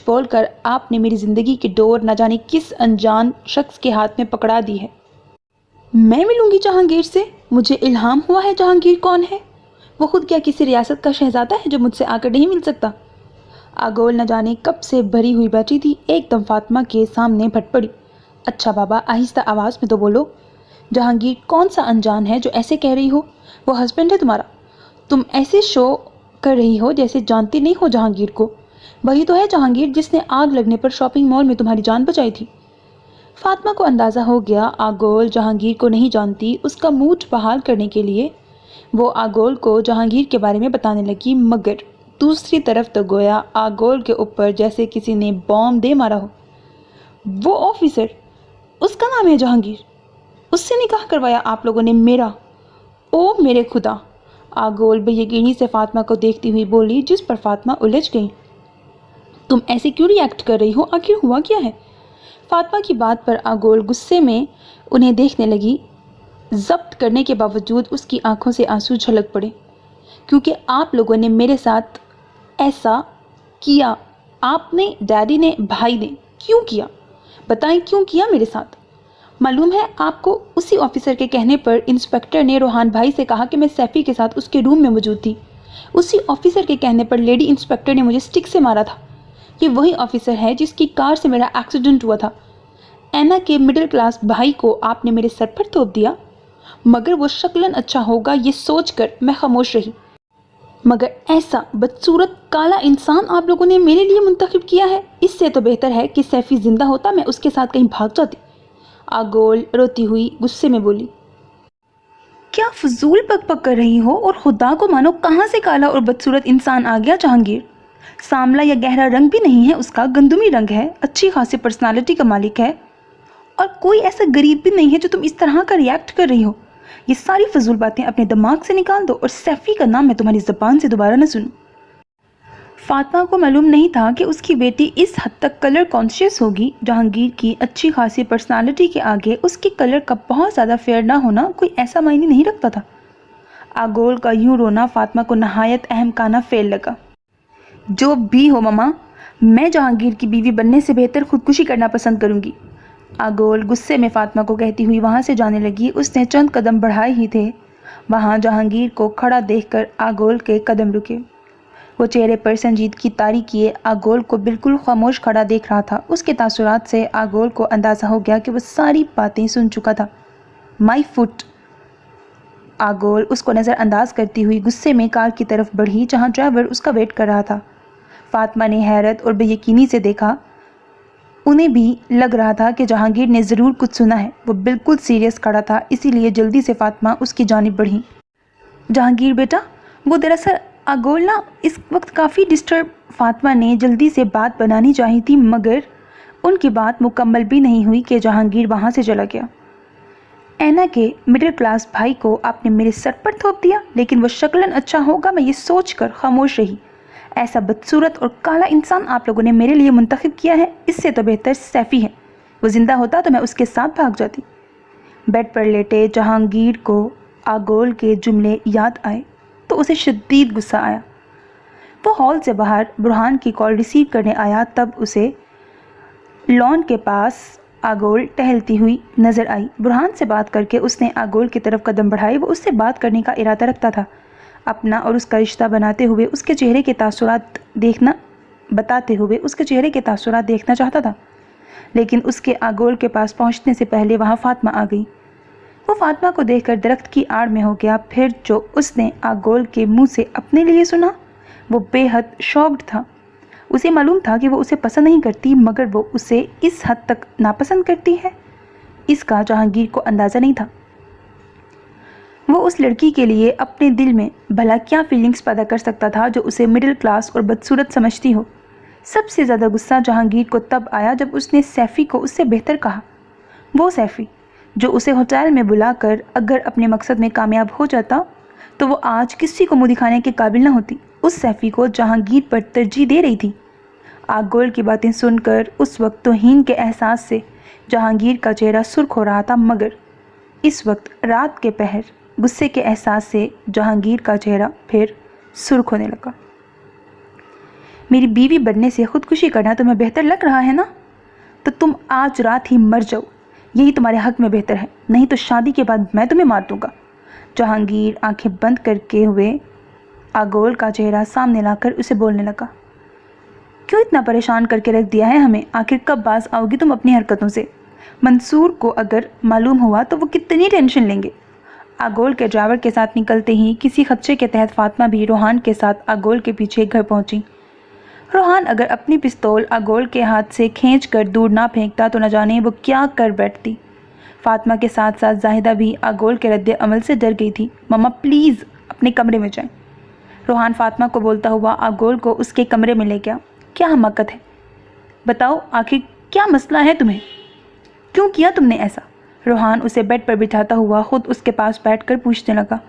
A: بول کر آپ نے میری زندگی کی ڈور نہ جانے کس انجان شخص کے ہاتھ میں پکڑا دی ہے۔ میں ملوں گی جہانگیر سے؟ مجھے الہام ہوا ہے جہانگیر کون ہے؟ وہ خود کیا کسی ریاست کا شہزادہ ہے جو مجھ سے آ کر نہیں مل سکتا؟ آگول نہ جانے کب سے بھری ہوئی بیٹھی تھی، ایک دم فاطمہ کے سامنے پھٹ پڑی۔ اچھا بابا، آہستہ آواز میں تو بولو۔ جہانگیر کون سا انجان ہے جو ایسے کہہ رہی ہو؟ وہ ہسبینڈ ہے تمہارا۔ تم ایسے شو کر رہی ہو جیسے جانتی نہیں ہو جہانگیر کو۔ وہی تو ہے جہانگیر جس نے آگ لگنے پر شاپنگ مال میں تمہاری جان بچائی تھی۔ فاطمہ کو اندازہ ہو گیا آگول جہانگیر کو نہیں جانتی۔ اس کا موڈ بحال کرنے کے لیے وہ آگول کو جہانگیر کے بارے میں بتانے لگی، مگر دوسری طرف تو گویا آگول کے اوپر جیسے کسی نے بام دے مارا ہو۔ وہ آفیسر، اس کا نام ہے جہانگیر، اس سے نکاح کروایا آپ لوگوں نے میرا؟ او میرے خدا! آگول بے یقینی سے فاطمہ کو دیکھتی ہوئی بولی، جس پر فاطمہ الجھ گئی۔ تم ایسے کیوں ری ایکٹ کر رہی ہو؟ آخر ہوا کیا ہے؟ فاطمہ کی بات پر آگول غصے میں انہیں دیکھنے لگی۔ ضبط کرنے کے باوجود اس کی آنکھوں سے آنسو جھلک پڑے۔ کیونکہ آپ لوگوں نے میرے ساتھ ایسا کیا، آپ نے، ڈیڈی نے، بھائی نے، کیوں کیا؟ بتائیں کیوں کیا میرے ساتھ؟ معلوم ہے آپ کو، اسی آفیسر کے کہنے پر انسپیکٹر نے روحان بھائی سے کہا کہ میں سیفی کے ساتھ اس کے روم میں موجود تھی۔ اسی آفیسر کے کہنے پر لیڈی انسپیکٹر نے مجھے سٹک سے مارا تھا۔ یہ وہی آفیسر ہے جس کی کار سے میرا ایکسیڈنٹ ہوا تھا۔ اینا کے مڈل کلاس بھائی کو آپ نے میرے سر پر تھوپ دیا، مگر وہ شکلاً اچھا ہوگا یہ سوچ کر میں خاموش رہی۔ مگر ایسا بدصورت کالا انسان آپ لوگوں نے میرے لیے منتخب کیا ہے۔ اس سے تو بہتر ہے کہ سیفی زندہ ہوتا، میں اس کے ساتھ کہیں بھاگ جاتی۔ آگول روتی ہوئی غصے میں بولی۔ کیا فضول بک بک کر رہی ہو؟ اور خدا کو مانو کہاں سے کالا اور بدصورت انسان آ گیا جہانگیر؟ سانولا یا گہرا رنگ بھی نہیں ہے اس کا، گندمی رنگ ہے، اچھی خاصی پرسنالٹی کا مالک ہے، اور کوئی ایسا غریب بھی نہیں ہے جو تم اس طرح کا ریئیکٹ کر رہی ہو۔ یہ ساری فضول باتیں اپنے دماغ سے نکال دو، اور سیفی کا نام میں تمہاری زبان سے دوبارہ نہ سنوں۔ فاطمہ کو معلوم نہیں تھا کہ اس کی بیٹی اس حد تک کلر کانشیس ہوگی۔ جہانگیر کی اچھی خاصی پرسنالٹی کے آگے اس کی کلر کا بہت زیادہ فیئر نہ ہونا کوئی ایسا معنی نہیں رکھتا تھا۔ آگول کا یوں رونا فاطمہ کو نہایت احمقانہ فعل لگا۔ جو بھی ہو مما، میں جہانگیر کی بیوی بننے سے بہتر خودکشی کرنا پسند کروں گی، آگول غصے میں فاطمہ کو کہتی ہوئی وہاں سے جانے لگی۔ اس نے چند قدم بڑھائے ہی تھے، وہاں جہانگیر کو کھڑا دیکھ کر آگول کے قدم رکے۔ وہ چہرے پر سنجیدگی طاری کیے آگول کو بالکل خاموش کھڑا دیکھ رہا تھا۔ اس کے تاثرات سے آگول کو اندازہ ہو گیا کہ وہ ساری باتیں سن چکا تھا۔ مائی فٹ! آگول اس کو نظر انداز کرتی ہوئی غصے میں کار کی طرف بڑھی جہاں ڈرائیور اس کا ویٹ کر رہا تھا۔ فاطمہ نے حیرت اور بے یقینی سے دیکھا۔ انہیں بھی لگ رہا تھا کہ جہانگیر نے ضرور کچھ سنا ہے۔ وہ بالکل سیریس کھڑا تھا، اسی لیے جلدی سے فاطمہ اس کی جانب بڑھی۔ جہانگیر بیٹا، وہ دراصل آگول نا اس وقت کافی ڈسٹرب۔ فاطمہ نے جلدی سے بات بنانی چاہی تھی، مگر ان کی بات مکمل بھی نہیں ہوئی کہ جہانگیر وہاں سے چلا گیا۔ اینا کے مڈل کلاس بھائی کو آپ نے میرے سر پر تھوپ دیا، لیکن وہ شکلاً اچھا ہوگا میں یہ سوچ کر خاموش رہی۔ ایسا بدصورت اور کالا انسان آپ لوگوں نے میرے لیے منتخب کیا ہے، اس سے تو بہتر سیفی ہے، وہ زندہ ہوتا تو میں اس کے ساتھ بھاگ جاتی۔ بیڈ پر لیٹے جہانگیر کو آگول کے جملے یاد آئے تو اسے شدید غصہ آیا۔ وہ ہال سے باہر برہان کی کال ریسیو کرنے آیا، تب اسے لان کے پاس آگول ٹہلتی ہوئی نظر آئی۔ برہان سے بات کر کے اس نے آگول کی طرف قدم بڑھائے۔ وہ اس سے بات کرنے کا ارادہ رکھتا تھا، اپنا اور اس کا رشتہ بناتے ہوئے اس کے چہرے کے تاثرات دیکھنا چاہتا تھا، لیکن اس کے آگول کے پاس پہنچنے سے پہلے وہاں فاطمہ آ گئی۔ وہ فاطمہ کو دیکھ کر درخت کی آڑ میں ہو گیا۔ پھر جو اس نے آگول کے منہ سے اپنے لیے سنا وہ بے حد شاکڈ تھا۔ उसे मालूम था कि वो उसे पसंद नहीं करती, मगर वो उसे इस हद तक नापसंद करती है, इसका जहांगीर को अंदाज़ा नहीं था। वो उस लड़की के लिए अपने दिल में भला क्या फीलिंग्स पैदा कर सकता था जो उसे मिडिल क्लास और बदसूरत समझती हो। सबसे ज़्यादा गुस्सा जहांगीर को तब आया जब उसने सैफ़ी को उससे बेहतर कहा। वो सैफ़ी जो उसे होटल में बुलाकर अगर अपने मकसद में कामयाब हो जाता तो वो आज किसी को मुँह दिखाने के काबिल न होती, उस सैफ़ी को जहांगीर पर तरजीह दे रही थी। आगोल की बातें सुनकर उस वक्त तौहीन के एहसास से जहांगीर का चेहरा सुर्ख हो रहा था, मगर इस वक्त रात के पहर गुस्से के एहसास से जहांगीर का चेहरा फिर सुर्ख होने लगा। मेरी बीवी बनने से खुदकुशी करना तुम्हें बेहतर लग रहा है ना? तो तुम आज रात ही मर जाओ, यही तुम्हारे हक में बेहतर है, नहीं तो शादी के बाद मैं तुम्हें मार दूंगा। जहांगीर आंखें बंद करके हुए आगोल का चेहरा सामने लाकर उसे बोलने लगा, क्यों इतना परेशान करके रख दिया है हमें? आखिर कब बाज आओगी तुम अपनी हरकतों से? मंसूर को अगर मालूम हुआ तो वो कितनी टेंशन लेंगे। आगोल के ड्राइवर के साथ निकलते ही किसी खदशे के तहत फातिमा भी रोहान के साथ आगोल के पीछे घर पहुंची। रोहान अगर अपनी पिस्तौल आगोल के हाथ से खींचकर दूर ना फेंकता तो न जाने वो क्या कर बैठती। फातिमा के साथ साथ जाहिदा भी आगोल के रद्द अमल से डर गई थी। मम्मा प्लीज़ अपने कमरे में जाएं। रोहान फातिमा को बोलता हुआ आगोल को उसके कमरे में ले गया। क्या हमाकत है, बताओ आखिर क्या मसला है तुम्हें, क्यों किया तुमने ऐसा? रोहान उसे बेड पर बिठाता हुआ खुद उसके पास बैठकर पूछने लगा,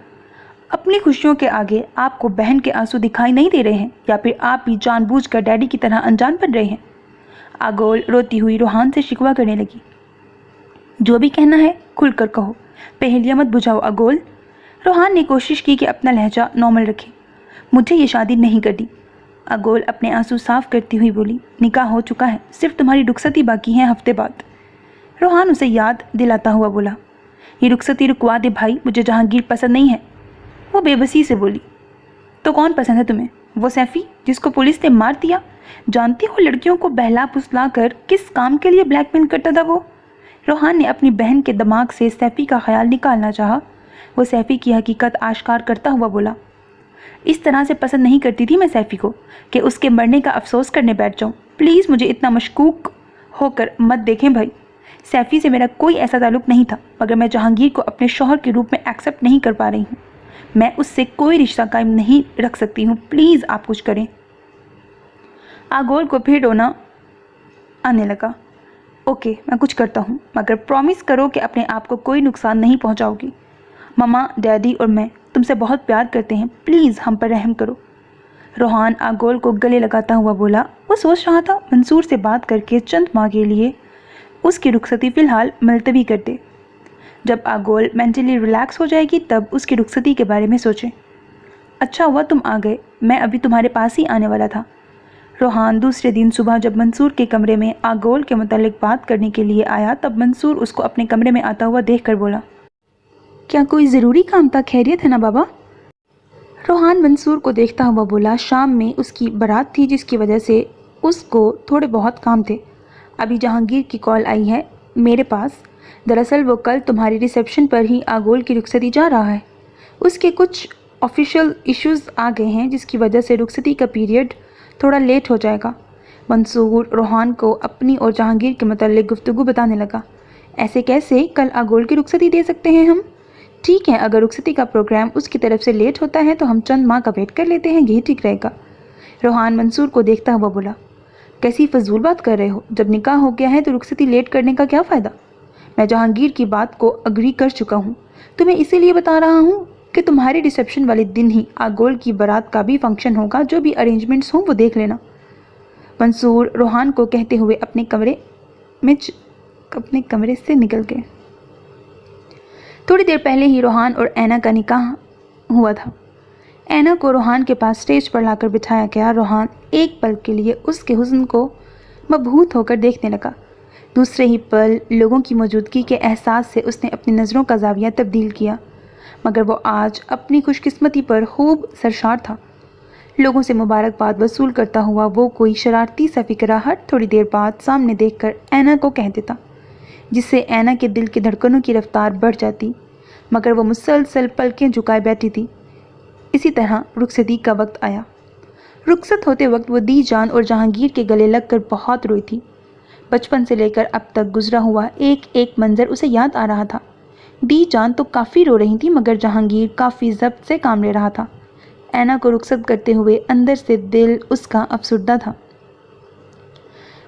A: अपनी खुशियों के आगे आपको बहन के आंसू दिखाई नहीं दे रहे हैं या फिर आप भी जानबूझकर डैडी की तरह अनजान बन रहे हैं? आगोल रोती हुई रोहान से शिकवा करने लगी। जो भी कहना है खुलकर कहो, पहेलियां मत बुझाओ आगोल। रोहान ने कोशिश की कि अपना लहजा नॉर्मल रखे। मुझे ये शादी नहीं करनी। आगोल अपने आंसू साफ करती हुई बोली, निकाह हो चुका है, सिर्फ तुम्हारी रुखसती बाकी है हफ्ते बाद। रोहान उसे याद दिलाता हुआ बोला, ये रुखसती रुकवा दे भाई, मुझे जहांगीर पसंद नहीं है। वो बेबसी से बोली, तो कौन पसंद है तुम्हें? वो सैफ़ी जिसको पुलिस ने मार दिया? जानती हो लड़कियों को बहला फुसला कर किस काम के लिए ब्लैकमेल करता था वो? रोहान ने अपनी बहन के दिमाग से सैफ़ी का ख्याल निकालना चाहा। वो सैफ़ी की हकीकत आश्कार करता हुआ बोला, इस तरह से पसंद नहीं करती थी मैं सैफ़ी को कि उसके मरने का अफसोस करने बैठ जाऊं। प्लीज़ मुझे इतना मशकूक होकर मत देखें भाई। सैफ़ी से मेरा कोई ऐसा ताल्लुक़ नहीं था, मगर मैं जहांगीर को अपने शौहर के रूप में एक्सेप्ट नहीं कर पा रही हूँ। मैं उससे कोई रिश्ता कायम नहीं रख सकती हूँ, प्लीज़ आप कुछ करें। आगोल को फिर रोना आने लगा। ओके मैं कुछ करता हूँ, मगर प्रॉमिस करो कि अपने आप को कोई नुकसान नहीं पहुँचाओगी। मम्मा डैडी और मैं तुमसे बहुत प्यार करते हैं, प्लीज़ हम पर रहम करो। रोहान आगोल को गले लगाता हुआ बोला। वो सोच रहा था मंसूर से बात करके चंद माह के लिए उसकी रुखसती फ़िलहाल मुलतवी कर दे। जब आगोल मेंटली रिलैक्स हो जाएगी तब उसकी रुखसती के बारे में सोचें। अच्छा हुआ तुम आ गए, मैं अभी तुम्हारे पास ही आने वाला था। रोहान दूसरे दिन सुबह जब मंसूर के कमरे में आगोल के मुतालिक बात करने के लिए आया तब मंसूर उसको अपने कमरे में आता हुआ देखकर बोला, क्या कोई ज़रूरी काम था? खैरियत है ना बाबा? रोहान मंसूर को देखता हुआ बोला, शाम में उसकी बारात थी जिसकी वजह से उसको थोड़े बहुत काम थे। अभी जहांगीर की कॉल आई है मेरे पास। दरअसल वो कल तुम्हारी रिसेप्शन पर ही आगोल की रुखसती जा रहा है। उसके कुछ ऑफिशियल इश्यूज़ आ गए हैं जिसकी वजह से रुखसती का पीरियड थोड़ा लेट हो जाएगा। मंसूर रोहान को अपनी और जहांगीर के मुताल्लिक गुफ्तगू बताने लगा। ऐसे कैसे? कल आगोल की रुखसती दे सकते हैं हम। ठीक है, अगर रुखसती का प्रोग्राम उसकी तरफ से लेट होता है तो हम चंद माह का वेट कर लेते हैं, यही ठीक रहेगा। रोहान मंसूर को देखता हुआ बोला, कैसी फजूल बात कर रहे हो? जब निकाह हो गया है तो रुखसती लेट करने का क्या फ़ायदा? मैं जहांगीर की बात को अग्री कर चुका हूँ। तुम्हें इसीलिए बता रहा हूँ कि तुम्हारी रिसेप्शन वाले दिन ही आगोल की बारात का भी फंक्शन होगा। जो भी अरेंजमेंट्स हों वो देख लेना। मंसूर रोहान को कहते हुए अपने कमरे से निकल गए। थोड़ी देर पहले ही रोहान और ऐना का निकाह हुआ था। ऐना को रोहान के पास स्टेज पर लाकर बिठाया गया। रोहान एक पल के लिए उसके हुस्न को मबहूत होकर देखने लगा। दूसरे ही पल लोगों की मौजूदगी के एहसास से उसने अपनी नज़रों का ज़ाविया तब्दील किया, मगर वो आज अपनी खुशकिस्मती पर खूब सरशार था। लोगों से मुबारकबाद वसूल करता हुआ वो कोई शरारती सा फिक्राहट थोड़ी देर बाद सामने देखकर ऐना को कह देता, जिससे ऐना के दिल की धड़कनों की रफ्तार बढ़ जाती, मगर वो मुसलसल पलकें झुकाए बैठी थी। इसी तरह रुखसती का वक्त आया। رخصت ہوتے وقت وہ دی جان اور جہانگیر کے گلے لگ کر بہت روئی تھی۔ بچپن سے لے کر اب تک گزرا ہوا ایک ایک منظر اسے یاد آ رہا تھا۔ دی جان تو کافی رو رہی تھی مگر جہانگیر کافی ضبط سے کام لے رہا تھا۔ اینا کو رخصت کرتے ہوئے اندر سے دل اس کا افسردہ تھا۔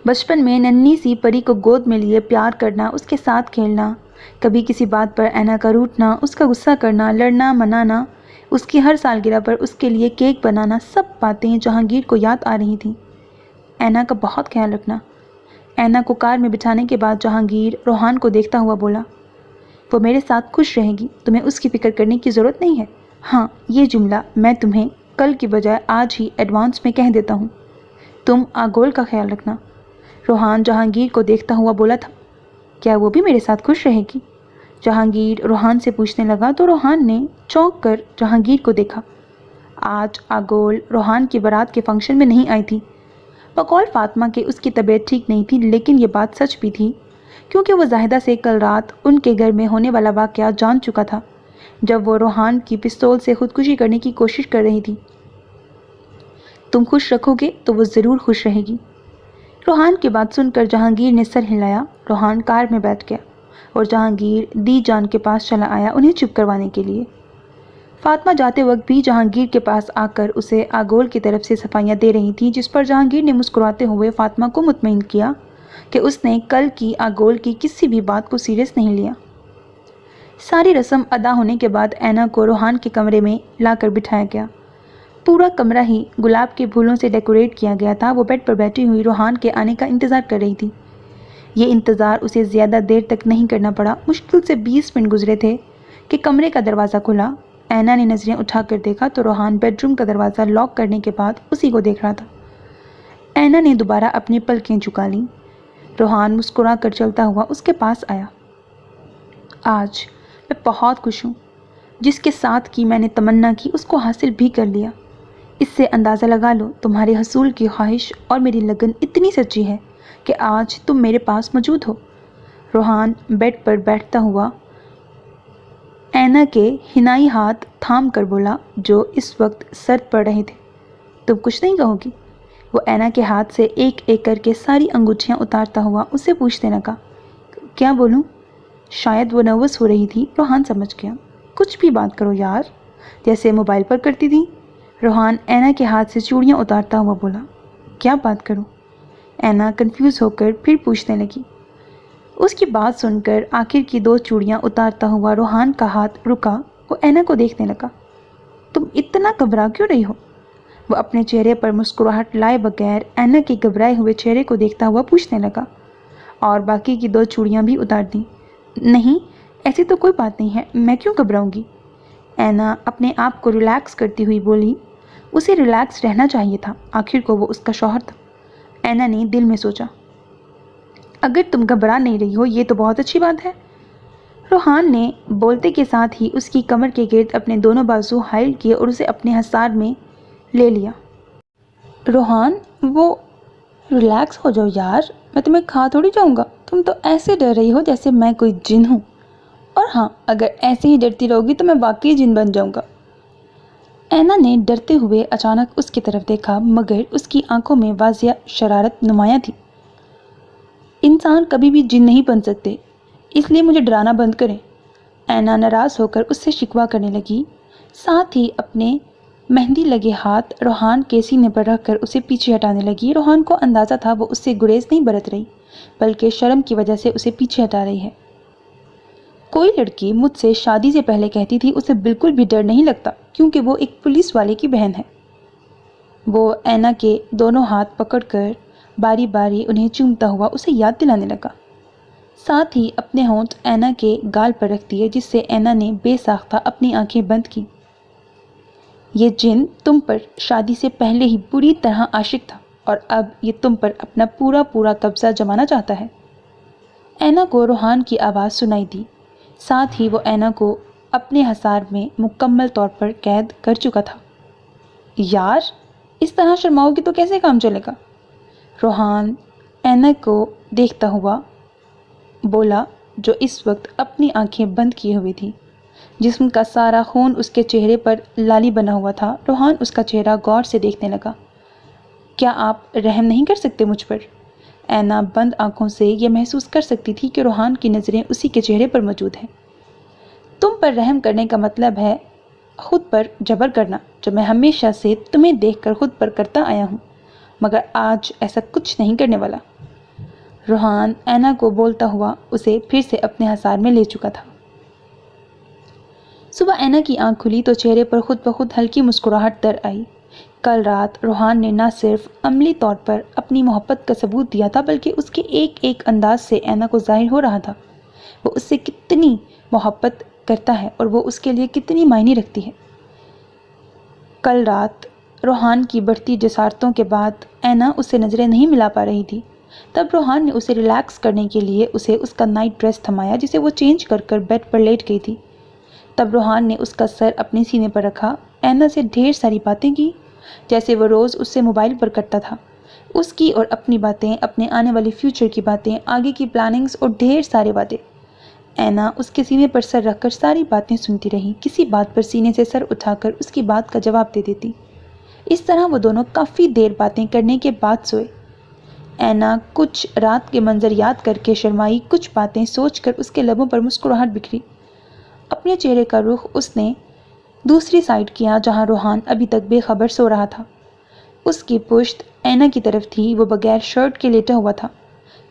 A: بچپن میں ننھی سی پری کو گود میں لیے پیار کرنا، اس کے ساتھ کھیلنا، کبھی کسی بات پر اینا کا روٹنا، اس کا غصہ کرنا، لڑنا منانا، اس کی ہر سالگرہ پر اس کے لیے کیک بنانا، سب باتیں جہانگیر کو یاد آ رہی تھیں۔ اینا کا بہت خیال رکھنا۔ اینا کو کار میں بٹھانے کے بعد جہانگیر روحان کو دیکھتا ہوا بولا، وہ میرے ساتھ خوش رہے گی، تمہیں اس کی فکر کرنے کی ضرورت نہیں ہے۔ ہاں، یہ جملہ میں تمہیں کل کی بجائے آج ہی ایڈوانس میں کہہ دیتا ہوں۔ تم آگول کا خیال رکھنا۔ روحان جہانگیر کو دیکھتا ہوا بولا تھا، کیا وہ بھی میرے ساتھ خوش رہے گی؟ جہانگیر روحان سے پوچھنے لگا تو روحان نے چونک کر جہانگیر کو دیکھا۔ آج آگول روحان کی بارات کے فنکشن میں نہیں آئی تھی۔ بقول فاطمہ کہ اس کی طبیعت ٹھیک نہیں تھی، لیکن یہ بات سچ بھی تھی کیونکہ وہ زاہدہ سے کل رات ان کے گھر میں ہونے والا واقعہ جان چکا تھا جب وہ روحان کی پستول سے خودکشی کرنے کی کوشش کر رہی تھی۔ تم خوش رکھو گے تو وہ ضرور خوش رہے گی۔ روحان کی بات سن کر جہانگیر نے سر ہلایا۔ روحان کار میں بیٹھ گیا اور جہانگیر دی جان کے پاس چلا آیا انہیں چپ کروانے کے لیے۔ فاطمہ جاتے وقت بھی جہانگیر کے پاس آ کر اسے آگول کی طرف سے صفائیاں دے رہی تھی، جس پر جہانگیر نے مسکراتے ہوئے فاطمہ کو مطمئن کیا کہ اس نے کل کی آگول کی کسی بھی بات کو سیریس نہیں لیا۔ ساری رسم ادا ہونے کے بعد اینا کو روحان کے کمرے میں لا کر بٹھایا گیا۔ پورا کمرہ ہی گلاب کے پھولوں سے ڈیکوریٹ کیا گیا تھا۔ وہ بیڈ پر بیٹھی ہوئی روحان کے آنے کا انتظار کر رہی تھی۔ یہ انتظار اسے زیادہ دیر تک نہیں کرنا پڑا۔ مشکل سے 20 منٹ گزرے تھے کہ کمرے کا دروازہ کھلا۔ اینا نے نظریں اٹھا کر دیکھا تو روحان بیڈ روم کا دروازہ لاک کرنے کے بعد اسی کو دیکھ رہا تھا۔ اینا نے دوبارہ اپنی پلکیں جھکا لیں۔ روحان مسکرا کر چلتا ہوا اس کے پاس آیا۔ آج میں بہت خوش ہوں۔ جس کے ساتھ کی میں نے تمنا کی اس کو حاصل بھی کر لیا۔ اس سے اندازہ لگا لو تمہارے حصول کی خواہش اور میری لگن اتنی سچی ہے کہ آج تم میرے پاس موجود ہو۔ روحان بیڈ پر بیٹھتا ہوا اینا کے حنائی ہاتھ تھام کر بولا جو اس وقت سرد پڑ رہے تھے۔ تم کچھ نہیں کہو گی؟ وہ اینا کے ہاتھ سے ایک ایک کر کے ساری انگوٹھیاں اتارتا ہوا اسے پوچھنے لگا۔ کیا بولوں؟ شاید وہ نروس ہو رہی تھی۔ روحان سمجھ گیا۔ کچھ بھی بات کرو یار، جیسے موبائل پر کرتی تھی۔ روحان اینا کے ہاتھ سے چوڑیاں اتارتا ہوا بولا۔ کیا بات کروں؟ اینا کنفیوز ہو کر پھر پوچھنے لگی۔ اس کی بات سن کر آخر کی 2 چوڑیاں اتارتا ہوا روحان کا ہاتھ رکا۔ وہ اینا کو دیکھنے لگا۔ تم اتنا گھبرا کیوں رہی ہو؟ وہ اپنے چہرے پر مسکراہٹ لائے بغیر اینا کے گھبرائے ہوئے چہرے کو دیکھتا ہوا پوچھنے لگا، اور باقی کی 2 چوڑیاں بھی اتار دیں؟ نہیں، ایسی تو کوئی بات نہیں ہے، میں کیوں گھبراؤں گی؟ اینا اپنے آپ کو ریلیکس کرتی ہوئی بولی۔ اسے ریلیکس رہنا چاہیے تھا، آخر کو وہ اس کا شوہر تھا۔ اینا نے دل میں سوچا، اگر تم گھبرا نہیں رہی ہو یہ تو بہت اچھی بات ہے۔ روحان نے بولتے کے ساتھ ہی اس کی کمر کے گرد اپنے دونوں بازو حائل کیے اور اسے اپنے حصار میں لے لیا۔ روحان، وہ ریلیکس ہو جاؤ یار، میں تمہیں کھا تھوڑی جاؤں گا۔ تم تو ایسے ڈر رہی ہو جیسے میں کوئی جن ہوں، اور ہاں اگر ایسے ہی ڈرتی رہو گی تو میں واقعی جن بن جاؤں گا۔ اینا نے ڈرتے ہوئے اچانک اس کی طرف دیکھا مگر اس کی آنکھوں میں واضح شرارت نمایاں تھی۔ انسان کبھی بھی جن نہیں بن سکتے، اس لیے مجھے ڈرانا بند کریں۔ اینا ناراض ہو کر اس سے شکوہ کرنے لگی، ساتھ ہی اپنے مہندی لگے ہاتھ روحان کے سینے پر رکھ کر اسے پیچھے ہٹانے لگی۔ روحان کو اندازہ تھا وہ اس سے گریز نہیں برت رہی بلکہ شرم کی وجہ سے اسے پیچھے ہٹا رہی ہے۔ کوئی لڑکی مجھ سے شادی سے پہلے کہتی تھی اسے بالکل بھی ڈر نہیں لگتا کیونکہ وہ ایک پولیس والے کی بہن ہے۔ وہ اینا کے دونوں ہاتھ پکڑ کر باری باری انہیں چومتا ہوا اسے یاد دلانے لگا، ساتھ ہی اپنے ہونٹ اینا کے گال پر رکھ دیے جس سے اینا نے بے ساختہ اپنی آنکھیں بند کی۔ یہ جن تم پر شادی سے پہلے ہی پوری طرح عاشق تھا اور اب یہ تم پر اپنا پورا قبضہ جمانا چاہتا ہے۔ اینا کو روحان کی آواز سنائی دی، ساتھ ہی وہ اینا کو اپنے حصار میں مکمل طور پر قید کر چکا تھا۔ یار، اس طرح شرماؤ گی تو کیسے کام چلے گا؟ روحان اینا کو دیکھتا ہوا بولا جو اس وقت اپنی آنکھیں بند کیے ہوئی تھی۔ جسم کا سارا خون اس کے چہرے پر لالی بنا ہوا تھا۔ روحان اس کا چہرہ غور سے دیکھنے لگا۔ کیا آپ رحم نہیں کر سکتے مجھ پر؟ اینا بند آنکھوں سے یہ محسوس کر سکتی تھی کہ روحان کی نظریں اسی کے چہرے پر موجود ہیں۔ تم پر رحم کرنے کا مطلب ہے خود پر جبر کرنا، جو میں ہمیشہ سے تمہیں دیکھ کر خود پر کرتا آیا ہوں، مگر آج ایسا کچھ نہیں کرنے والا۔ روحان اینا کو بولتا ہوا اسے پھر سے اپنے حصار میں لے چکا تھا۔ صبح اینا کی آنکھ کھلی تو چہرے پر خود بخود ہلکی مسکراہٹ در آئی۔ کل رات روحان نے نہ صرف عملی طور پر اپنی محبت کا ثبوت دیا تھا، بلکہ اس کے ایک ایک انداز سے اینا کو ظاہر ہو رہا تھا وہ اس سے کتنی محبت کرتا ہے اور وہ اس کے لیے کتنی معنی رکھتی ہے۔ کل رات روحان کی بڑھتی جسارتوں کے بعد اینا اس سے نظریں نہیں ملا پا رہی تھی۔ تب روحان نے اسے ریلیکس کرنے کے لیے اسے اس کا نائٹ ڈریس تھمایا جسے وہ چینج کر کر بیڈ پر لیٹ گئی تھی۔ تب روحان نے اس کا سر اپنے سینے پر رکھا، اینا سے ڈھیر ساری باتیں کی جیسے وہ روز اس سے موبائل پر کرتا تھا۔ اس کی اور اپنی باتیں، اپنے آنے والی فیوچر کی باتیں، آگے کی پلاننگز اور ڈھیر سارے وعدے۔ اینا اس کے سینے پر سر رکھ کر ساری باتیں سنتی رہی، کسی بات پر سینے سے سر اٹھا کر اس کی بات کا جواب دے دیتی۔ اس طرح وہ دونوں کافی دیر باتیں کرنے کے بعد سوئے۔ اینا کچھ رات کے منظر یاد کر کے شرمائی، کچھ باتیں سوچ کر اس کے لبوں پر مسکراہٹ بکھری۔ اپنے چہرے کا رخ اس نے دوسری سائڈ کیا جہاں روحان ابھی تک بے خبر سو رہا تھا۔ اس کی پشت اینا کی طرف تھی، وہ بغیر شرٹ کے لیٹا ہوا تھا۔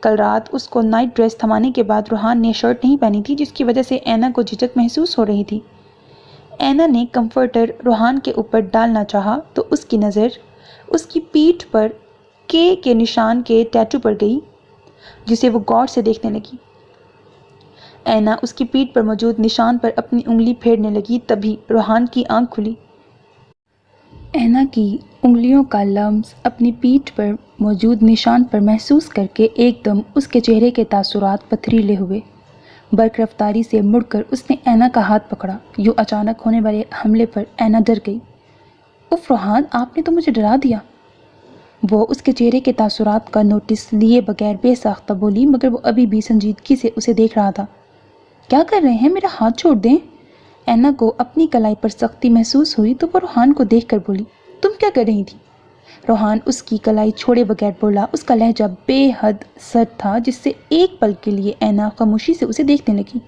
A: کل رات اس کو نائٹ ڈریس تھمانے کے بعد روحان نے شرٹ نہیں پہنی تھی، جس کی وجہ سے اینا کو جھجک محسوس ہو رہی تھی۔ اینا نے کمفرٹر روحان کے اوپر ڈالنا چاہا تو اس کی نظر اس کی پیٹھ پر کے نشان کے ٹیٹو پر گئی، جسے وہ غور سے دیکھنے لگی۔ اینا اس کی پیٹھ پر موجود نشان پر اپنی انگلی پھیرنے لگی، تبھی روحان کی آنکھ کھلی۔ اینا کی انگلیوں کا لمس اپنی پیٹھ پر موجود نشان پر محسوس کر کے ایک دم اس کے چہرے کے تاثرات پتھریلے ہوئے۔ برق رفتاری سے مڑ کر اس نے اینا کا ہاتھ پکڑا۔ یوں اچانک ہونے والے حملے پر اینا ڈر گئی۔ اف روحان، آپ نے تو مجھے ڈرا دیا۔ وہ اس کے چہرے کے تاثرات کا نوٹس لیے بغیر بے ساختہ بولی، مگر وہ ابھی بھی سنجیدگی سے اسے دیکھ رہا تھا۔ کیا کر رہے ہیں؟ میرا ہاتھ چھوڑ دیں۔ اینا کو اپنی کلائی پر سختی محسوس ہوئی تو وہ روحان کو دیکھ کر بولی، تم کیا کر رہی تھی؟ روحان اس کی کلائی چھوڑے بغیر بولا۔ اس کا لہجہ بے حد سرد تھا، جس سے ایک پل کے لیے اینا خاموشی سے اسے دیکھنے لگی۔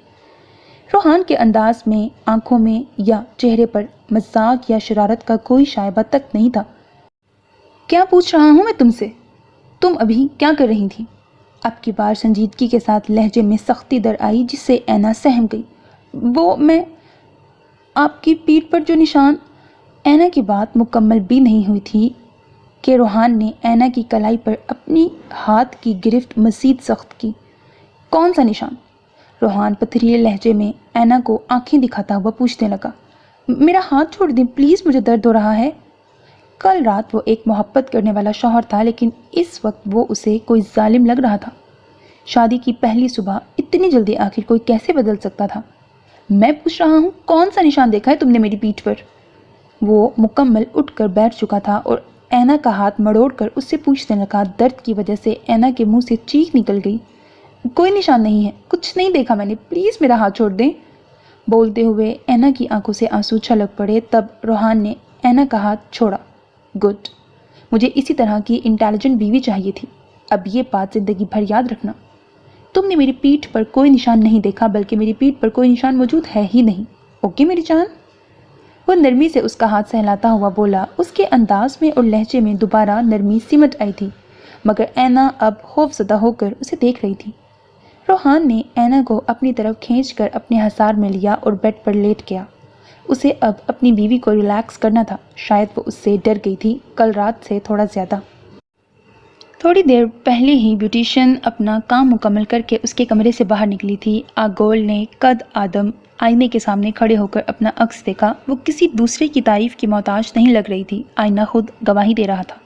A: روحان کے انداز میں، آنکھوں میں یا چہرے پر مذاق یا شرارت کا کوئی شائبہ تک نہیں تھا۔ کیا پوچھ رہا ہوں میں تم سے؟ تم ابھی کیا کر رہی تھی؟ اب کی بار سنجیدگی کے ساتھ لہجے میں سختی در آئی، جس سے اینا سہم گئی۔ وہ میں آپ کی پیٹھ پر جو نشان۔ اینا کی بات مکمل بھی نہیں ہوئی تھی کہ روحان نے اینا کی کلائی پر اپنی ہاتھ کی گرفت مزید سخت کی۔ کون سا نشان؟ روحان پتھریلے لہجے میں اینا کو آنکھیں دکھاتا ہوا پوچھنے لگا۔ میرا ہاتھ چھوڑ دیں پلیز، مجھے درد ہو رہا ہے۔ کل رات وہ ایک محبت کرنے والا شوہر تھا، لیکن اس وقت وہ اسے کوئی ظالم لگ رہا تھا۔ شادی کی پہلی صبح اتنی جلدی آخر کوئی کیسے بدل سکتا تھا؟ میں پوچھ رہا ہوں، کون سا نشان دیکھا ہے تم نے میری پیٹھ پر؟ وہ مکمل اٹھ کر بیٹھ چکا تھا اور اینا کا ہاتھ مڑوڑ کر اس سے پوچھنے لگا۔ درد کی وجہ سے اینا کے منہ سے چیخ نکل گئی۔ کوئی نشان نہیں ہے، کچھ نہیں دیکھا میں نے، پلیز میرا ہاتھ چھوڑ دیں۔ بولتے ہوئے اینا کی آنکھوں سے آنسو چھلک پڑے۔ تب روحان نے اینا کا ہاتھ چھوڑا۔ گڈ، مجھے اسی طرح کی انٹیلیجنٹ بیوی چاہیے تھی۔ اب یہ بات زندگی بھر یاد رکھنا۔ تم نے میری پیٹھ پر کوئی نشان نہیں دیکھا، بلکہ میری پیٹھ پر کوئی نشان موجود ہے ہی نہیں۔ اوکے میری جان؟ وہ نرمی سے اس کا ہاتھ سہلاتا ہوا بولا۔ اس کے انداز میں اور لہجے میں دوبارہ نرمی سمٹ آئی تھی، مگر اینا اب خوف زدہ ہو کر اسے دیکھ رہی تھی۔ روحان نے اینا کو اپنی طرف کھینچ کر اپنے حصار میں لیا اور بیڈ پر لیٹ گیا۔ اسے اب اپنی بیوی کو ریلیکس کرنا تھا۔ شاید وہ اس سے ڈر گئی تھی، کل رات سے تھوڑا زیادہ۔ تھوڑی دیر پہلے ہی بیوٹیشین اپنا کام مکمل کر کے اس کے کمرے سے باہر نکلی تھی۔ آگول نے قد آدم آئینے کے سامنے کھڑے ہو کر اپنا عکس دیکھا۔ وہ کسی دوسرے کی تعریف کی محتاج نہیں لگ رہی تھی، آئینہ خود گواہی دے رہا تھا۔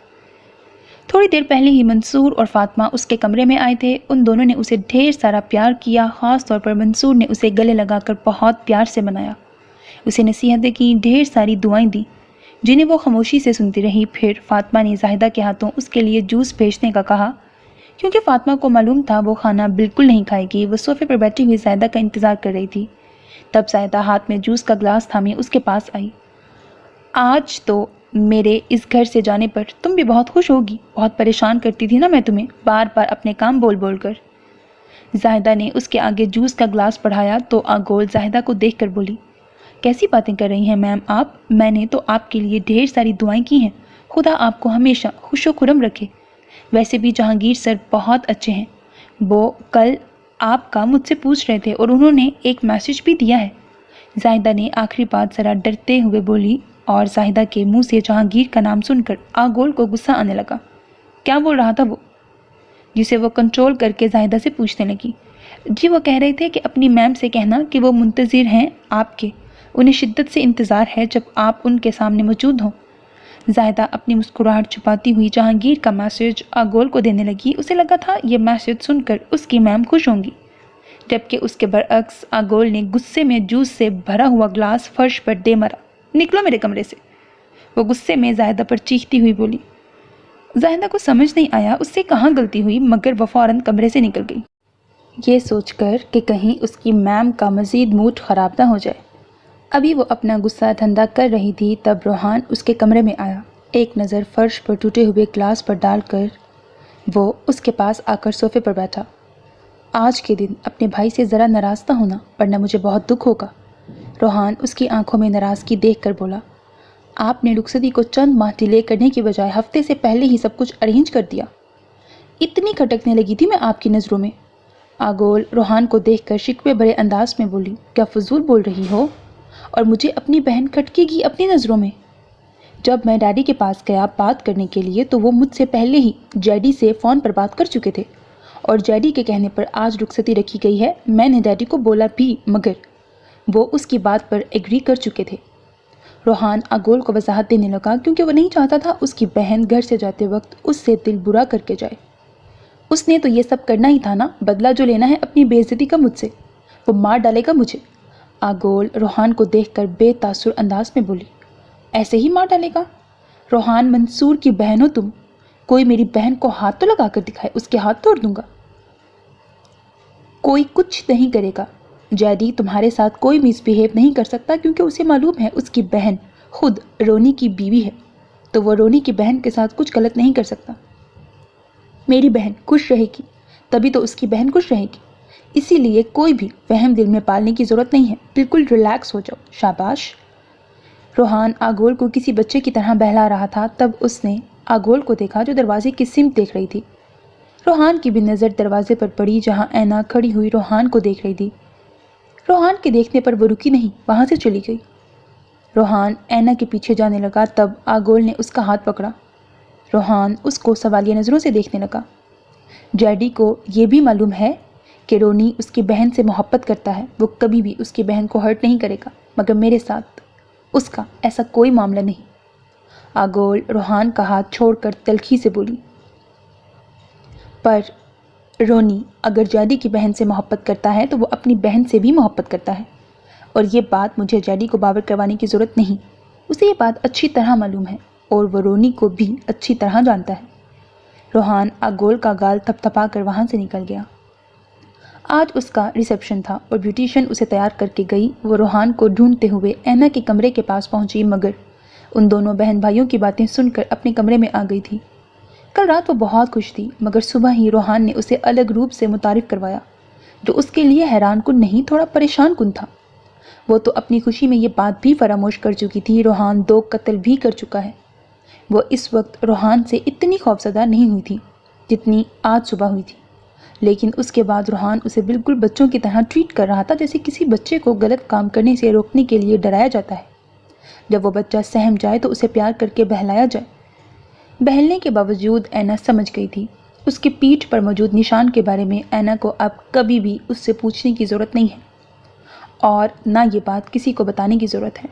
A: تھوڑی دیر پہلے ہی منصور اور فاطمہ اس کے کمرے میں آئے تھے۔ ان دونوں نے اسے ڈھیر سارا پیار کیا، خاص طور پر منصور نے اسے گلے لگا کر بہت پیار سے منایا، اسے نصیحتیں کی، ڈھیر ساری دعائیں دیں جنہیں وہ خاموشی سے سنتی رہی۔ پھر فاطمہ نے زاہدہ کے ہاتھوں اس کے لیے جوس بھیجنے کا کہا، کیونکہ فاطمہ کو معلوم تھا وہ کھانا بالکل نہیں کھائے گی۔ وہ صوفے پر بیٹھی ہوئی زاہدہ کا انتظار کر رہی تھی۔ تب زاہدہ ہاتھ میں جوس کا گلاس تھامے اس کے پاس آئی۔ آج تو मेरे इस घर से जाने पर तुम भी बहुत खुश होगी। बहुत परेशान करती थी ना मैं तुम्हें, बार बार अपने काम बोल बोल कर। जाहिदा ने उसके आगे जूस का ग्लास बढ़ाया तो आगोल जाहिदा को देखकर बोली, कैसी बातें कर रही हैं मैम आप? मैंने तो आपके लिए ढेर सारी दुआएं की हैं। खुदा आपको हमेशा खुशो खुरम रखे। वैसे भी जहांगीर सर बहुत अच्छे हैं। वो कल आपका मुझसे पूछ रहे थे और उन्होंने एक मैसेज भी दिया है। जाहिदा ने आखिरी बात ज़रा डरते हुए बोली और जाहिदा के मुंह से जहांगीर का नाम सुनकर आगोल को गुस्सा आने लगा। क्या बोल रहा था वो? जिसे वो कंट्रोल करके जाहिदा से पूछने लगी। जी वो कह रहे थे कि अपनी मैम से कहना कि वो मुंतज़िर हैं आपके, उन्हें शिद्दत से इंतज़ार है जब आप उनके सामने मौजूद हों। जाहिदा अपनी मुस्कुराहट छुपाती हुई जहांगीर का मैसेज आगोल को देने लगी। उसे लगा था ये मैसेज सुनकर उसकी मैम खुश होंगी, जबकि उसके बरअक्स आगोल ने गुस्से में जूस से भरा हुआ ग्लास फर्श पर दे मारा। निकलो मेरे कमरे से। वो गुस्से में जाहिदा पर चीखती हुई बोली। जाहिदा को समझ नहीं आया उससे कहाँ गलती हुई, मगर वह फौरन कमरे से निकल गई, ये सोचकर कि कहीं उसकी मैम का मज़ीद मूड ख़राब ना हो जाए। अभी वो अपना गुस्सा ठंडा कर रही थी तब रोहान उसके कमरे में आया। एक नज़र फर्श पर टूटे हुए ग्लास पर डालकर वो उसके पास आकर सोफे पर बैठा। आज के दिन अपने भाई से ज़रा नाराज़ ना होना, वरना मुझे बहुत दुख होगा। रोहान उसकी आंखों में नाराज़गी देखकर बोला, आपने रुखसती को चंद माह डिले करने की बजाय हफ्ते से पहले ही सब कुछ अरेंज कर दिया। इतनी खटकने लगी थी मैं आपकी नज़रों में। आगोल रोहान को देखकर शिकवे भरे अंदाज में बोली, क्या फजूल बोल रही हो? और मुझे अपनी बहन खटकेगी अपनी नज़रों में? जब मैं डैडी के पास गया बात करने के लिए तो वो मुझसे पहले ही डैडी से फ़ोन पर बात कर चुके थे और डैडी के कहने पर आज रुखसती रखी गई है। मैंने डैडी को बोला भी, मगर वो उसकी बात पर एग्री कर चुके थे। रोहान आगोल को वजाहत देने लगा क्योंकि वो नहीं चाहता था उसकी बहन घर से जाते वक्त उससे दिल बुरा करके जाए। उसने तो ये सब करना ही था ना, बदला जो लेना है अपनी बेइज्जती का मुझसे। वो मार डालेगा मुझे। आगोल रोहान को देखकर बेतासुर अंदाज में बोली, ऐसे ही मार डालेगा? रोहान, मंसूर की बहन हो तुम। कोई मेरी बहन को हाथ तो लगा कर दिखाए, उसके हाथ तोड़ दूंगा। कोई कुछ नहीं करेगा। जैदी तुम्हारे साथ कोई मिसबिहेव नहीं कर सकता क्योंकि उसे मालूम है उसकी बहन खुद रोनी की बीवी है, तो वो रोनी की बहन के साथ कुछ गलत नहीं कर सकता। मेरी बहन खुश रहेगी तभी तो उसकी बहन खुश रहेगी, इसीलिए कोई भी वहम दिल में पालने की ज़रूरत नहीं है। बिल्कुल रिलैक्स हो जाओ। शाबाश। रोहान आगोल को किसी बच्चे की तरह बहला रहा था। तब उसने आगोल को देखा जो दरवाजे की सिमत देख रही थी। रोहान की भी नज़र दरवाजे पर पड़ी जहां ऐना खड़ी हुई रोहान को देख रही थी। रोहान के देखने पर वो रुकी नहीं, वहां से चली गई। रोहान ऐना के पीछे जाने लगा तब आगोल ने उसका हाथ पकड़ा। रोहान उसको सवालिया नज़रों से देखने लगा। डैडी को ये भी मालूम है कि रोनी उसकी बहन से मोहब्बत करता है। वो कभी भी उसकी बहन को हर्ट नहीं करेगा, मगर मेरे साथ उसका ऐसा कोई मामला नहीं। आगोल रोहान का हाथ छोड़कर तल्खी से बोली, पर रोनी अगर जैदी की बहन से मोहब्बत करता है तो वो अपनी बहन से भी मोहब्बत करता है, और ये बात मुझे जैदी को बावर करवाने की ज़रूरत नहीं। उसे ये बात अच्छी तरह मालूम है और वो रोनी को भी अच्छी तरह जानता है। रोहान आगोल का गाल थपथपा कर वहाँ से निकल गया। आज उसका रिसेप्शन था और ब्यूटिशियन उसे तैयार करके गई। वो रोहान को ढूंढते हुए ऐना के कमरे के पास पहुंची, मगर उन दोनों बहन भाइयों की बातें सुनकर अपने कमरे में आ गई थी। कल रात वो बहुत खुश थी, मगर सुबह ही रोहान ने उसे अलग रूप से मुतारिफ करवाया, जो उसके लिए हैरान कुन नहीं, थोड़ा परेशान कुन था। वो तो अपनी खुशी में ये बात भी फरामोश कर चुकी थी, रोहान 2 कत्ल भी कर चुका है। वो इस वक्त रोहान से इतनी खौफजदा नहीं हुई थी जितनी आज सुबह हुई थी, लेकिन उसके बाद रोहान उसे बिल्कुल बच्चों की तरह ट्रीट कर रहा था, जैसे किसी बच्चे को गलत काम करने से रोकने के लिए डराया जाता है। जब वो बच्चा सहम जाए तो उसे प्यार करके बहलाया जाए। बहलने के बावजूद ऐना समझ गई थी। उसकी पीठ पर मौजूद निशान के बारे में ऐना को अब कभी भी उससे पूछने की ज़रूरत नहीं है, और ना ये बात किसी को बताने की ज़रूरत है।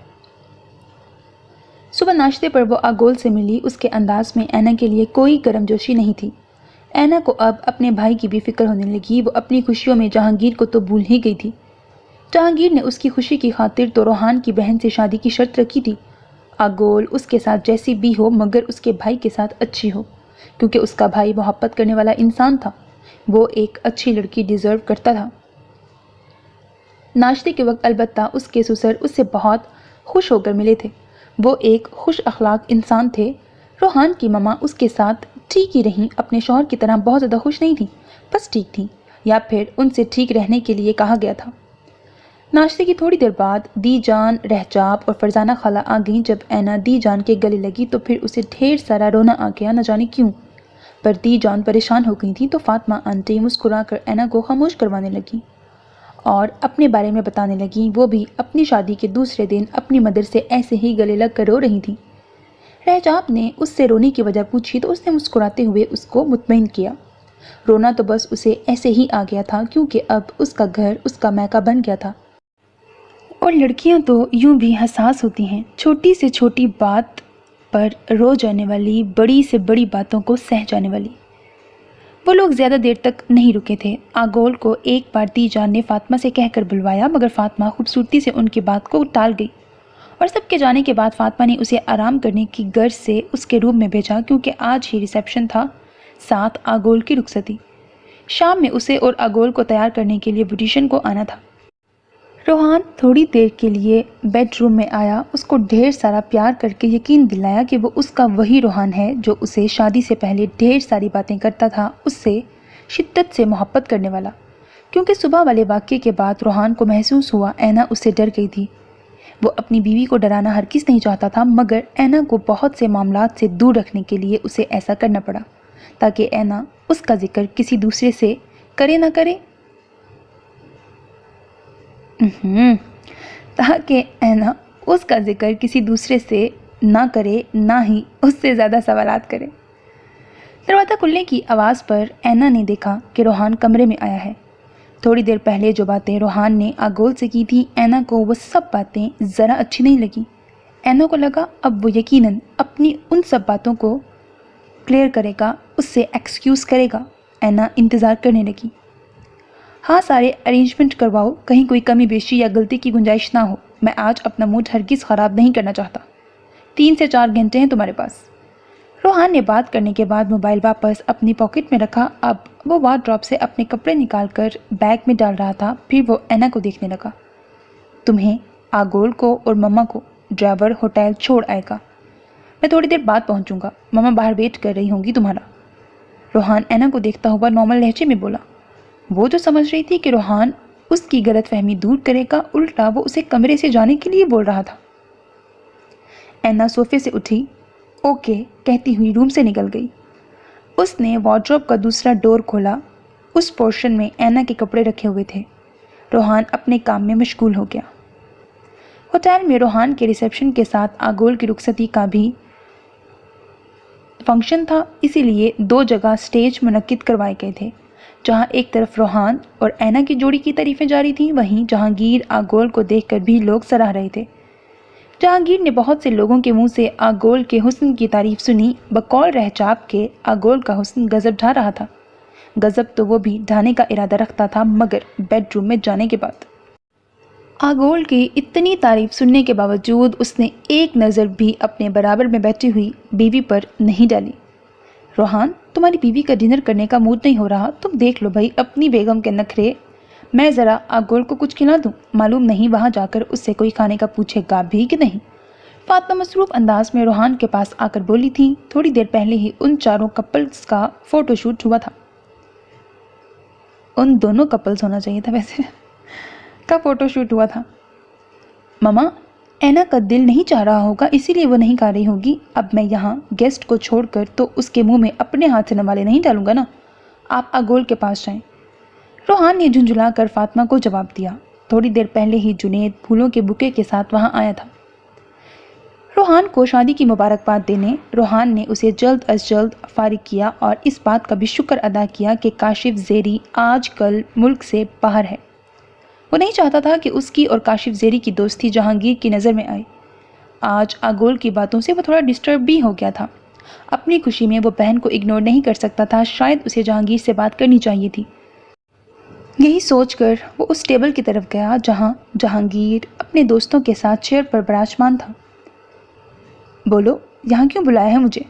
A: सुबह नाश्ते पर वो आगोल से मिली। उसके अंदाज में ऐना के लिए कोई गर्मजोशी नहीं थी। ऐना को अब अपने भाई की भी फिक्र होने लगी। वो अपनी खुशियों में जहांगीर को तो भूल ही गई थी। जहांगीर ने उसकी खुशी की खातिर तो रोहान की बहन से शादी की शर्त रखी थी। आगोल उसके साथ जैसी भी हो, मगर उसके भाई के साथ अच्छी हो, क्योंकि उसका भाई मोहब्बत करने वाला इंसान था। वो एक अच्छी लड़की डिज़र्व करता था। नाश्ते के वक्त अलबत्ता उसके ससुर उससे बहुत खुश होकर मिले थे। وہ ایک خوش اخلاق انسان تھے۔ روحان کی ماما اس کے ساتھ ٹھیک ہی رہیں، اپنے شوہر کی طرح بہت زیادہ خوش نہیں تھیں، بس ٹھیک تھیں، یا پھر ان سے ٹھیک رہنے کے لیے کہا گیا تھا۔ ناشتے کی تھوڑی دیر بعد دی جان، رہجاب اور فرزانہ خالہ آ گئیں۔ جب اینا دی جان کے گلے لگی تو پھر اسے ڈھیر سارا رونا آ گیا، نہ جانے کیوں، پر دی جان پریشان ہو گئی تھیں تو فاطمہ آنٹی مسکرا کر اینا کو خاموش کروانے لگی اور اپنے بارے میں بتانے لگیں۔ وہ بھی اپنی شادی کے دوسرے دن اپنی مدر سے ایسے ہی گلے لگ کر رو رہی تھیں۔ رہجاب نے اس سے رونے کی وجہ پوچھی تو اس نے مسکراتے ہوئے اس کو مطمئن کیا۔ رونا تو بس اسے ایسے ہی آ گیا تھا، کیونکہ اب اس کا گھر اس کا میکہ بن گیا تھا، اور لڑکیاں تو یوں بھی حساس ہوتی ہیں، چھوٹی سے چھوٹی بات پر رو جانے والی، بڑی سے بڑی باتوں کو سہ جانے والی۔ وہ لوگ زیادہ دیر تک نہیں رکے تھے۔ آگول کو ایک بار دی جان نے فاطمہ سے کہہ کر بلوایا، مگر فاطمہ خوبصورتی سے ان کی بات کو ٹال گئی، اور سب کے جانے کے بعد فاطمہ نے اسے آرام کرنے کی غرض سے اس کے روم میں بھیجا، کیونکہ آج ہی ریسیپشن تھا، ساتھ آگول کی رخصتی۔ شام میں اسے اور آگول کو تیار کرنے کے لیے بیوٹیشین کو آنا تھا۔ روحان تھوڑی دیر کے لیے بیڈ روم میں آیا، اس کو ڈھیر سارا پیار کر کے یقین دلایا کہ وہ اس کا وہی روحان ہے جو اسے شادی سے پہلے ڈھیر ساری باتیں کرتا تھا، اس سے شدت سے محبت کرنے والا۔ کیونکہ صبح والے واقعے کے بعد روحان کو محسوس ہوا اینا اس سے ڈر گئی تھی۔ وہ اپنی بیوی کو ڈرانا ہرگز نہیں چاہتا تھا، مگر اینا کو بہت سے معاملات سے دور رکھنے کے لیے اسے ایسا کرنا پڑا، تاکہ اینا اس کا ذکر کسی دوسرے سے کرے نہ کرے تاکہ اینا اس کا ذکر کسی دوسرے سے نہ کرے، نہ ہی اس سے زیادہ سوالات کرے۔ دروازہ کھلنے کی آواز پر اینا نے دیکھا کہ روحان کمرے میں آیا ہے۔ تھوڑی دیر پہلے جو باتیں روحان نے آگول سے کی تھی، اینا کو وہ سب باتیں ذرا اچھی نہیں لگیں۔ اینا کو لگا اب وہ یقیناً اپنی ان سب باتوں کو کلیئر کرے گا، اس سے ایکسکیوز کرے گا۔ اینا انتظار کرنے لگی۔ ہاں، سارے ارینجمنٹ کرواؤ، کہیں کوئی کمی بیشی یا غلطی کی گنجائش نہ ہو، میں آج اپنا موڈ ہرگز خراب نہیں کرنا چاہتا۔ 3 سے 4 گھنٹے ہیں تمہارے پاس۔ روحان نے بات کرنے کے بعد موبائل واپس اپنی پاکٹ میں رکھا۔ اب وہ وارڈروب سے اپنے کپڑے نکال کر بیگ میں ڈال رہا تھا، پھر وہ اینا کو دیکھنے لگا۔ تمہیں، آگول کو اور مما کو ڈرائیور ہوٹل چھوڑ آئے گا، میں تھوڑی دیر بعد پہنچوں گا، مما باہر ویٹ کر رہی ہوں گی تمہارا۔ روحان اینا کو دیکھتا ہوا نارمل لہجے میں بولا۔ وہ جو سمجھ رہی تھی کہ روحان اس کی غلط فہمی دور کرے گا، الٹا وہ اسے کمرے سے جانے کے لیے بول رہا تھا۔ اینا صوفے سے اٹھی، اوکے کہتی ہوئی روم سے نکل گئی۔ اس نے وارڈروب کا دوسرا ڈور کھولا، اس پورشن میں اینا کے کپڑے رکھے ہوئے تھے۔ روحان اپنے کام میں مشغول ہو گیا۔ ہوٹل میں روحان کے ریسیپشن کے ساتھ آگول کی رخصتی کا بھی فنکشن تھا، اسی لیے 2 جگہ سٹیج منعقد کروائے گئے تھے۔ جہاں ایک طرف روحان اور اینا کی جوڑی کی تعریفیں جاری تھیں، وہیں جہانگیر آگول کو دیکھ کر بھی لوگ سراہ رہے تھے۔ جہانگیر نے بہت سے لوگوں کے منہ سے آگول کے حسن کی تعریف سنی، بقول رہجاب کے آگول کا حسن غضب ڈھا رہا تھا۔ غضب تو وہ بھی ڈھانے کا ارادہ رکھتا تھا، مگر بیڈ روم میں جانے کے بعد آگول کی اتنی تعریف سننے کے باوجود اس نے ایک نظر بھی اپنے برابر میں بیٹھی ہوئی بیوی پر نہیں ڈالی۔ روحان، تمہاری بیوی کا ڈنر کرنے کا موڈ نہیں ہو رہا، تم دیکھ لو بھائی اپنی بیگم کے نخرے، میں ذرا آگول کو کچھ کھلا دوں، معلوم نہیں وہاں جا کر اس سے کوئی کھانے کا پوچھے گا بھی کہ نہیں۔ فاطمہ مصروف انداز میں روحان کے پاس آ کر بولی تھی۔ تھوڑی دیر پہلے ہی ان چاروں کپلز کا فوٹو شوٹ ہوا تھا، ان دونوں کپلز ہونا چاہیے تھا ویسے، کا فوٹو شوٹ ہوا تھا۔ مما، اینا کا دل نہیں چاہ رہا ہوگا، اسی لیے وہ نہیں کھا رہی ہوگی۔ اب میں یہاں گیسٹ کو چھوڑ کر تو اس کے منہ میں اپنے ہاتھ سے نوالے نہیں ڈالوں گا نا، آپ آگول کے پاس جائیں۔ روحان نے جھنجھلا کر فاطمہ کو جواب دیا۔ تھوڑی دیر پہلے ہی جنید پھولوں کے بکے کے ساتھ وہاں آیا تھا، روحان کو شادی کی مبارکباد دینے۔ روحان نے اسے جلد از جلد فارغ کیا اور اس بات کا بھی شکر ادا کیا کہ کاشف زیری آج کل ملک سے باہر ہے۔ وہ نہیں چاہتا تھا کہ اس کی اور کاشف زیری کی دوستی جہانگیر کی نظر میں آئے۔ آج آگول کی باتوں سے وہ تھوڑا ڈسٹرب بھی ہو گیا تھا۔ اپنی خوشی میں وہ بہن کو اگنور نہیں کر سکتا تھا، شاید اسے جہانگیر سے بات کرنی چاہیے تھی۔ یہی سوچ کر وہ اس ٹیبل کی طرف گیا جہاں جہانگیر اپنے دوستوں کے ساتھ چیئر پر براجمان تھا۔ بولو، یہاں کیوں بلایا ہے مجھے؟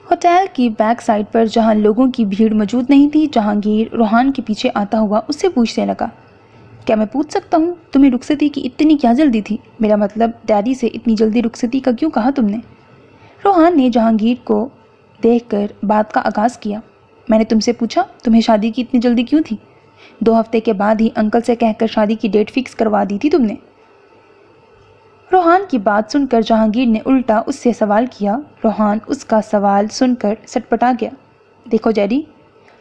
A: ہوٹل کی بیک سائڈ پر جہاں لوگوں کی بھیڑ موجود نہیں تھی، جہانگیر روحان کے پیچھے آتا ہوا اس سے پوچھنے لگا۔ क्या मैं पूछ सकता हूँ तुम्हें रुखसती की इतनी क्या जल्दी थी? मेरा मतलब डैडी से इतनी जल्दी रुखसती का क्यों कहा तुमने? रोहान ने जहांगीर को देखकर बात का आगाज़ किया। मैंने तुमसे पूछा तुम्हें शादी की इतनी जल्दी क्यों थी? 2 हफ्ते के बाद ही अंकल से कहकर शादी की डेट फिक्स करवा दी थी तुमने। रोहान की बात सुनकर जहांगीर ने उल्टा उससे सवाल किया। रोहान उसका सवाल सुनकर सटपटा गया। देखो डैडी,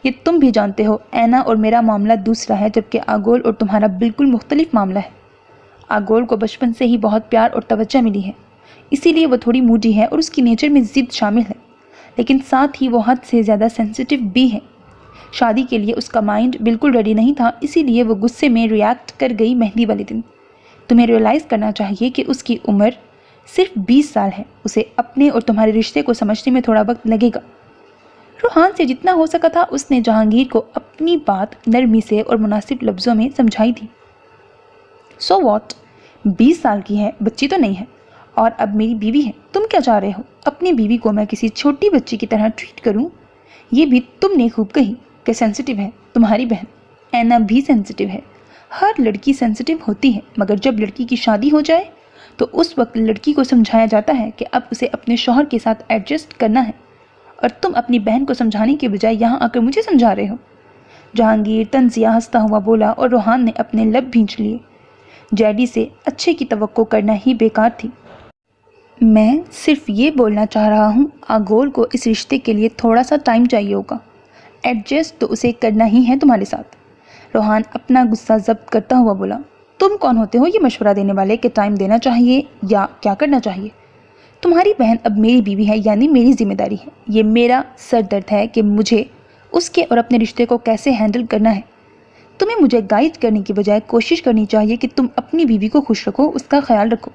A: ये तुम भी जानते हो ऐना और मेरा मामला दूसरा है, जबकि आगोल और तुम्हारा बिल्कुल मुख्तलिफ मामला है। आगोल को बचपन से ही बहुत प्यार और तवज्जो मिली है, इसीलिए वो थोड़ी मूडी है और उसकी नेचर में ज़िद शामिल है, लेकिन साथ ही वो हद से ज़्यादा सेंसिटिव भी है। शादी के लिए उसका माइंड बिल्कुल रेडी नहीं था, इसीलिए वो गुस्से में रिएक्ट कर गई मेहंदी वाले दिन। तुम्हें रियलाइज़ करना चाहिए कि उसकी उम्र सिर्फ 20 साल है। उसे अपने और तुम्हारे रिश्ते को समझने में थोड़ा वक्त लगेगा। रोहान से जितना हो सका था उसने जहांगीर को अपनी बात नरमी से और मुनासिब लफ्ज़ों में समझाई थी। सो वॉट, 20 साल की है, बच्ची तो नहीं है, और अब मेरी बीवी है। तुम क्या चाह रहे हो? अपनी बीवी को मैं किसी छोटी बच्ची की तरह ट्रीट करूं? ये भी तुमने खूब कही कि सेंसिटिव है। तुम्हारी बहन ऐना भी सेंसिटिव है। हर लड़की सेंसिटिव होती है, मगर जब लड़की की शादी हो जाए तो उस वक्त लड़की को समझाया जाता है कि अब उसे अपने शौहर के साथ एडजस्ट करना है, और तुम अपनी बहन को समझाने के बजाय यहाँ आकर मुझे समझा रहे हो। जहांगीर तंजिया हंसता हुआ बोला और रोहान ने अपने लब भींच लिए। डैडी से अच्छे की तवक्को करना ही बेकार थी। मैं सिर्फ ये बोलना चाह रहा हूँ, आगोल को इस रिश्ते के लिए थोड़ा सा टाइम चाहिए होगा। एडजस्ट तो उसे करना ही है तुम्हारे साथ। रोहान अपना गुस्सा जब्त करता हुआ बोला। तुम कौन होते हो ये मशवरा देने वाले कि टाइम देना चाहिए या क्या करना चाहिए? तुम्हारी बहन अब मेरी बीवी है, यानी मेरी जिम्मेदारी है। ये मेरा सर दर्द है कि मुझे उसके और अपने रिश्ते को कैसे हैंडल करना है। तुम्हें मुझे गाइड करने की बजाय कोशिश करनी चाहिए कि तुम अपनी बीवी को खुश रखो, उसका ख्याल रखो।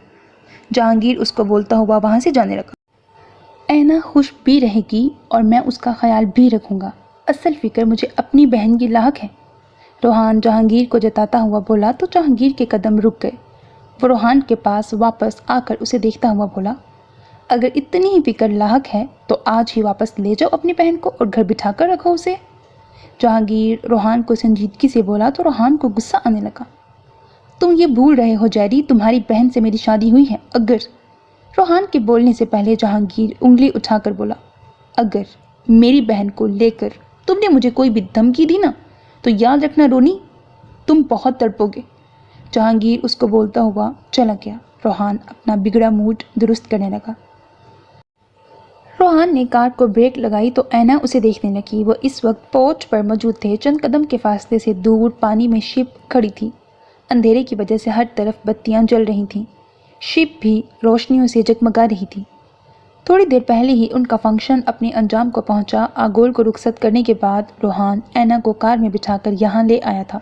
A: जहांगीर उसको बोलता हुआ वहाँ से जाने लगा। ऐना खुश भी रहेगी और मैं उसका ख्याल भी रखूँगा। असल फिक्र मुझे अपनी बहन की लाहक है। रोहान जहांगीर को जताता हुआ बोला तो जहांगीर के कदम रुक गए। वो रोहान के पास वापस आकर उसे देखता हुआ बोला, अगर इतनी ही फिक्र लाहक है तो आज ही वापस ले जाओ अपनी बहन को और घर बिठा कर रखो उसे। जहांगीर रोहान को संजीदगी से बोला तो रोहान को गुस्सा आने लगा। तुम ये भूल रहे हो जैरी, तुम्हारी बहन से मेरी शादी हुई है। अगर, रोहान के बोलने से पहले जहांगीर उंगली उठाकर बोला, अगर मेरी बहन को लेकर तुमने मुझे कोई भी धमकी दी ना तो याद रखना रोनी, तुम बहुत तड़पोगे। जहांगीर उसको बोलता हुआ चला गया। रोहान अपना बिगड़ा मूड दुरुस्त करने लगा। रोहान ने कार को ब्रेक लगाई तो ऐना उसे देखने लगी। वो इस वक्त पोर्च पर मौजूद थे। चंद कदम के फासले से दूर पानी में शिप खड़ी थी। अंधेरे की वजह से हर तरफ बत्तियां जल रही थीं। शिप भी रोशनियों से जगमगा रही थी। थोड़ी देर पहले ही उनका फंक्शन अपने अंजाम को पहुंचा। आगोल को रुखसत करने के बाद रोहान ऐना को कार में बिठाकर यहाँ ले आया था।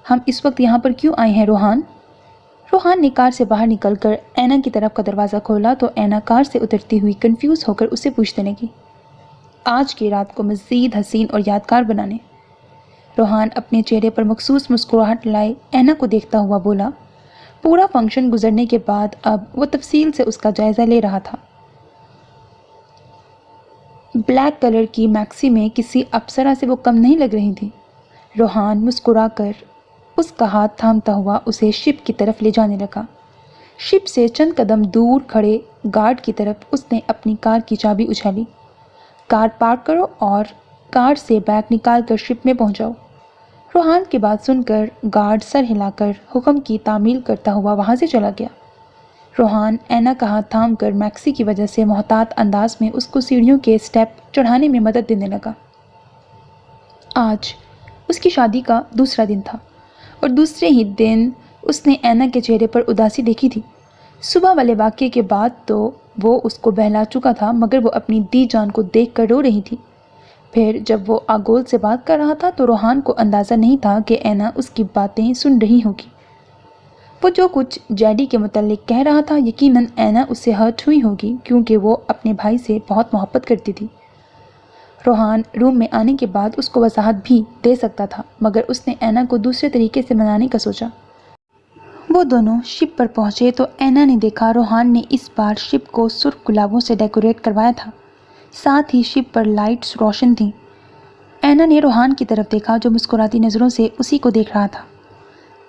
A: हम इस वक्त यहाँ पर क्यों आए हैं रोहान? रोहान ने कार से बाहर निकलकर ऐना की तरफ का दरवाज़ा खोला तो ऐना कार से उतरती हुई कंफ्यूज होकर उससे पूछने लगी, आज की रात को मज़ीद हसीन और यादगार बनाने। रोहान अपने चेहरे पर मखसूस मुस्कुराहट लाए ऐना को देखता हुआ बोला। पूरा फंक्शन गुजरने के बाद अब वो तफसील से उसका जायज़ा ले रहा था। ब्लैक कलर की मैक्सी में किसी अप्सरा से वो कम नहीं लग रही थी। रोहान मुस्कुराकर उसका हाथ थामता हुआ उसे शिप की तरफ ले जाने लगा। शिप से चंद कदम दूर खड़े गार्ड की तरफ उसने अपनी कार की चाबी उछाली। कार पार्क करो और कार से बैग निकाल कर शिप में पहुंचाओ। रोहान की बात सुनकर गार्ड सर हिलाकर हुक्म की तामील करता हुआ वहां से चला गया। रोहान ऐना का हाथ थाम कर मैक्सी की वजह से मोहतात अंदाज में उसको सीढ़ियों के स्टेप चढ़ाने में मदद देने लगा। आज उसकी शादी का दूसरा दिन था और दूसरे ही दिन उसने ऐना के चेहरे पर उदासी देखी थी। सुबह वाले वाक़ये के बाद तो वो उसको बहला चुका था, मगर वो अपनी दी जान को देख कर रो रही थी। फिर जब वो आगोल से बात कर रहा था तो रोहान को अंदाज़ा नहीं था कि ऐना उसकी बातें सुन रही होगी। वो जो कुछ जैडी के मुतालिक कह रहा था, यकीनन ऐना उससे हर्ट हुई होगी, क्योंकि वो अपने भाई से बहुत मोहब्बत करती थी। रोहान रूम में आने के बाद उसको वजाहत भी दे सकता था, मगर उसने ऐना को दूसरे तरीके से मनाने का सोचा। वो दोनों शिप पर पहुंचे तो ऐना ने देखा रोहान ने इस बार शिप को सुर्ख गुलाबों से डेकोरेट करवाया था। साथ ही शिप पर लाइट्स रोशन थीं। ऐना ने रोहान की तरफ देखा जो मुस्कुराती नज़रों से उसी को देख रहा था।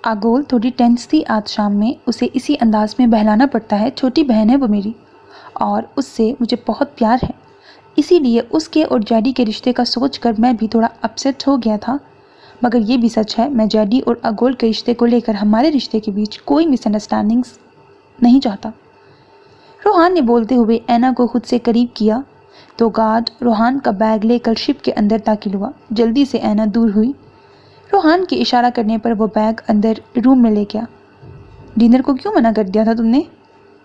B: आगोल थोड़ी टेंस थी आज शाम में। उसे इसी अंदाज में बहलाना पड़ता है। छोटी बहन है वो मेरी और उससे मुझे बहुत प्यार है, इसीलिए उसके और जैडी के रिश्ते का सोचकर मैं भी थोड़ा अपसेट हो गया था। मगर ये भी सच है, मैं जैडी और आगोल के रिश्ते को लेकर हमारे रिश्ते के बीच कोई मिसअंडरस्टैंडिंग्स नहीं चाहता। रोहान ने बोलते हुए ऐना को खुद से करीब किया तो गार्ड रोहान का बैग लेकर शिप के अंदर दाखिल हुआ। जल्दी से ऐना दूर हुई। रोहान के इशारा करने पर वो बैग अंदर रूम में ले गया। डिनर को क्यों मना कर दिया था तुमने?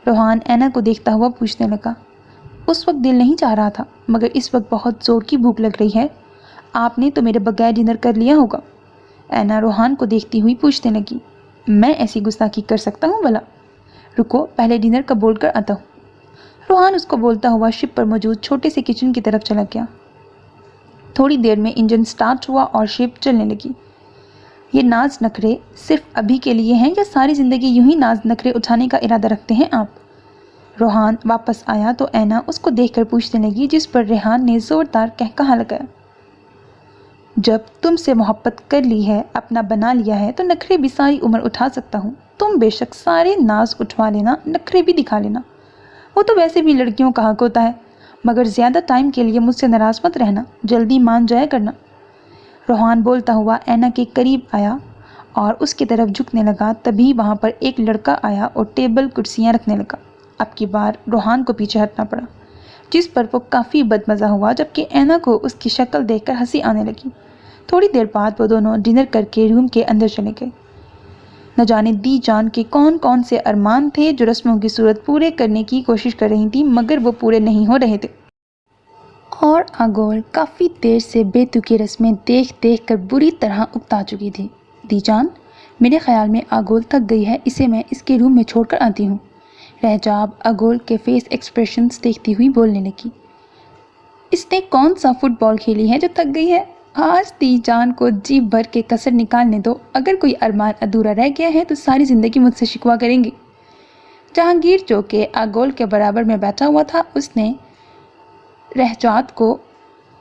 B: रोहान ऐना को देखता हुआ पूछने लगा। उस वक्त दिल नहीं चाह रहा था, मगर इस वक्त बहुत ज़ोर की भूख लग रही है। आपने तो मेरे बगैर डिनर कर लिया होगा। ऐना रोहान को देखती हुई पूछने लगी। मैं ऐसी गुस्ताखी कर सकता हूँ भला? रुको, पहले डिनर का बोल कर आता हूँ। रोहान उसको बोलता हुआ शिप पर मौजूद छोटे से किचन की तरफ चला गया। थोड़ी देर में इंजन स्टार्ट हुआ और शिप चलने लगी। ये नाज नखरे सिर्फ अभी के लिए हैं या सारी ज़िंदगी यूं ही नाज नखरे उठाने का इरादा रखते हैं आप? रोहान वापस आया तो ऐना उसको देखकर पूछने लगी, जिस पर रेहान ने ज़ोरदार कहकहा लगाया। जब तुमसे मोहब्बत कर ली है, अपना बना लिया है, तो नखरे भी सारी उम्र उठा सकता हूँ। तुम बेशक सारे नाज उठवा लेना, नखरे भी दिखा लेना, वो तो वैसे भी लड़कियों का हक होता है। मगर ज़्यादा टाइम के लिए मुझसे नाराज़ मत रहना, जल्दी मान जाया करना। रोहान बोलता हुआ ऐना के करीब आया और उसकी तरफ झुकने लगा। तभी वहाँ पर एक लड़का आया और टेबल कुर्सियाँ रखने लगा। अब की बार रोहान को पीछे हटना पड़ा, जिस पर वो काफ़ी बदमज़ा हुआ, जबकि ऐना को उसकी शक्ल देखकर हंसी आने लगी। थोड़ी देर बाद वो दोनों डिनर करके रूम के अंदर चले गए। न जाने दी जान के कौन कौन से अरमान थे जो रस्मों की सूरत पूरे करने की कोशिश कर रही थी, मगर वो पूरे नहीं हो रहे थे। और आगोल काफ़ी देर से बेतुकी रस्में देख देख कर बुरी तरह उकता चुकी थी। दीजान, मेरे ख्याल में आगोल थक गई है, इसे मैं इसके रूम में छोड़कर आती हूँ। रहजाब आगोल के फेस एक्सप्रेशंस देखती हुई बोलने लगी। इसने कौन सा फुटबॉल खेली है जो थक गई है? आज दीजान को जी भर के कसर निकालने दो। अगर कोई अरमान अधूरा रह गया है तो सारी ज़िंदगी मुझसे शिकवा करेंगी। जहांगीर जो कि आगोल के बराबर में बैठा हुआ था, उसने रहजाद को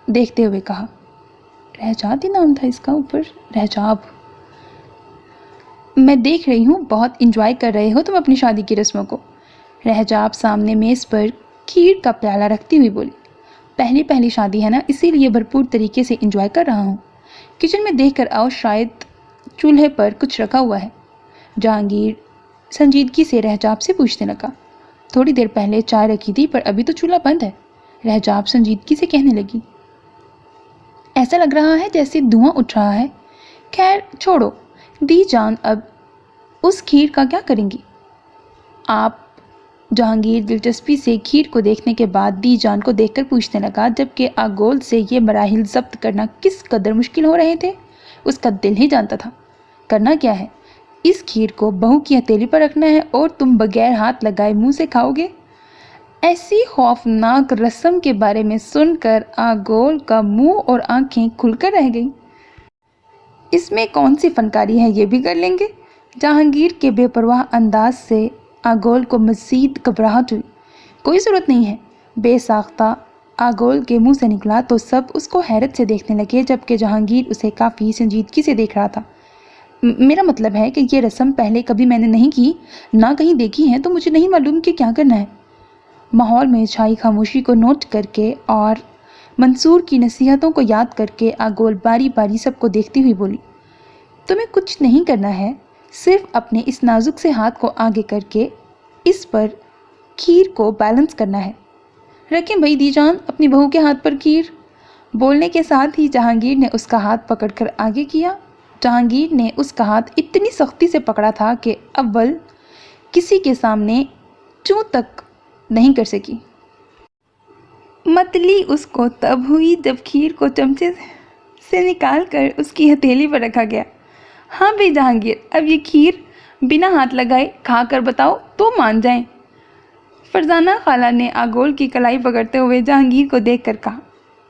B: देखते हुए कहा। रहजाद ही नाम था इसका, ऊपर रहजाब। मैं देख रही हूँ बहुत इंजॉय कर रहे हो तुम अपनी शादी की रस्मों को। रहजाब सामने मेज़ पर खीर का प्याला रखती हुई बोली। पहली पहली शादी है ना, इसीलिए भरपूर तरीके से इंजॉय कर रहा हूँ। किचन में देख कर आओ, शायद चूल्हे पर कुछ रखा हुआ है। जहांगीर संजीदगी से रहजाब से पूछने लगा। थोड़ी देर पहले चाय रखी थी, पर अभी तो चूल्हा बंद है। रहजाब संजीदगी से कहने लगी। ऐसा लग रहा है जैसे धुआं उठ रहा है। खैर छोड़ो, दी जान अब उस खीर का क्या करेंगी आप? जहांगीर दिलचस्पी से खीर को देखने के बाद दी जान को देखकर पूछने लगा, जबकि आगोल से ये मराहिल जब्त करना किस कदर मुश्किल हो रहे थे उसका दिल ही जानता था। करना क्या है, इस खीर को बहू की हथेली पर रखना है और तुम बगैर हाथ लगाए मुंह से खाओगे। ऐसी खौफनाक रस्म के बारे में सुनकर आगोल का मुंह और आंखें खुलकर रह गईं। इसमें कौन सी फनकारी है, ये भी कर लेंगे। जहांगीर के बेपरवाह अंदाज से आगोल को मज़ीद घबराहट हुई। कोई ज़रूरत नहीं है, बेसाख्ता आगोल के मुंह से निकला तो सब उसको हैरत से देखने लगे, जबकि जहांगीर उसे काफ़ी संजीदगी से देख रहा था। मेरा मतलब है कि ये रस्म पहले कभी मैंने नहीं की, ना कहीं देखी है, तो मुझे नहीं मालूम कि क्या करना है। माहौल में छाई खामोशी को नोट करके और मंसूर की नसीहतों को याद करके आगोल बारी बारी सबको देखती हुई बोली। तुम्हें कुछ नहीं करना है, सिर्फ अपने इस नाजुक से हाथ को आगे करके इस पर खीर को बैलेंस करना है। रखें भाई दीजान अपनी बहू के हाथ पर खीर। बोलने के साथ ही जहांगीर ने उसका हाथ पकड़कर आगे किया। जहांगीर ने उसका हाथ इतनी सख्ती से पकड़ा था कि अव्वल किसी के सामने चूं तक नहीं कर सकी। मतली उसको तब हुई जब खीर को चमचे से निकाल कर उसकी हथेली पर रखा गया। हाँ भाई जहांगीर, अब ये खीर बिना हाथ लगाए खा कर बताओ तो मान जाएं। फरजाना खाला ने आगोल की कलाई पकड़ते हुए जहांगीर को देखकर कहा।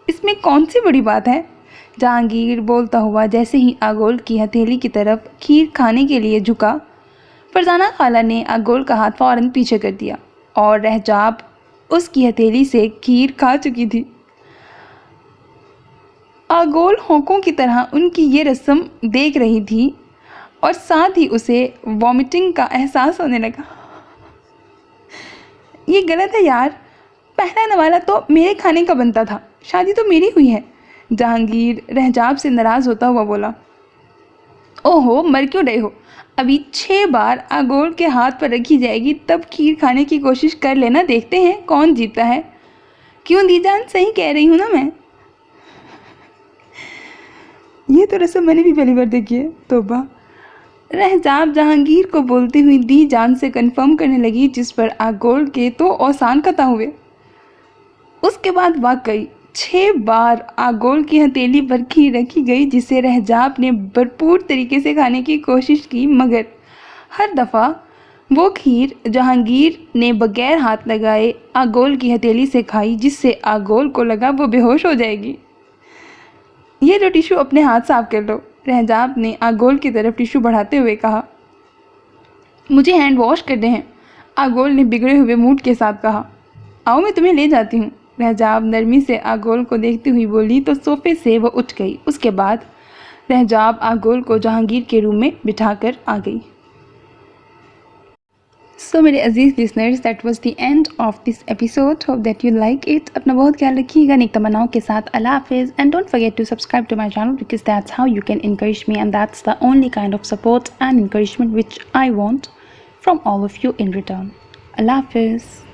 B: इसमें कौन सी बड़ी बात है? जहांगीर बोलता हुआ जैसे ही आगोल की हथेली की तरफ खीर खाने के लिए झुका, फरजाना खाला ने आगोल का हाथ फौरन पीछे कर दिया और रहजाब उसकी हथेली से खीर खा चुकी थी। आगोल होंकों की तरह उनकी ये रस्म देख रही थी। اور ساتھ ہی اسے وامٹنگ کا احساس ہونے لگا۔ یہ غلط ہے یار، پہلا نوالا تو میرے کھانے کا بنتا تھا، شادی تو میری ہوئی ہے، جہانگیر رہجاب سے ناراض ہوتا ہوا بولا۔ اوہو، مر کیوں رہے ہو؟ ابھی 6 بار آغول کے ہاتھ پر رکھی جائے گی تب کھیر کھانے کی کوشش کر لینا، دیکھتے ہیں کون جیتا ہے۔ کیوں دی جان، صحیح کہہ رہی ہوں نا میں؟ یہ تو رسم میں نے بھی پہلی بار دیکھی ہے، توبہ۔ رہجاب جہانگیر کو بولتی ہوئی دی جان سے کنفرم کرنے لگی، جس پر آغول کے تو اوسان قطع ہوئے۔ اس کے بعد واقعی 6 بار آغول کی ہتھیلی پر کھیر رکھی گئی، جسے رہجاب نے بھرپور طریقے سے کھانے کی کوشش کی، مگر ہر دفعہ وہ کھیر جہانگیر نے بغیر ہاتھ لگائے آغول کی ہتھیلی سے کھائی، جس سے آغول کو لگا وہ بے ہوش ہو جائے گی۔ یہ لو ٹیشو اپنے ہاتھ صاف کر لو، رہجاب نے آغول کی طرف ٹیشو بڑھاتے ہوئے کہا۔ مجھے ہینڈ واش کرنے ہیں، آغول نے بگڑے ہوئے موڈ کے ساتھ کہا۔ آؤ میں تمہیں لے جاتی ہوں، رہجاب نرمی سے آغول کو دیکھتی ہوئی بولی تو صوفے سے وہ اٹھ گئی۔ اس کے بعد رہجاب آغول کو جہانگیر کے روم میں بٹھا کر آ گئی۔ سو میرے عزیز listeners, that was the end of this episode, hope that you like it. اپنا بہت خیال رکھیے گا، نیک تمناؤں کے ساتھ اللہ حافظ، and don't forget to subscribe to my channel because that's how you can encourage me and that's the only kind of support and encouragement which I want from all of you in return. Allah Hafiz.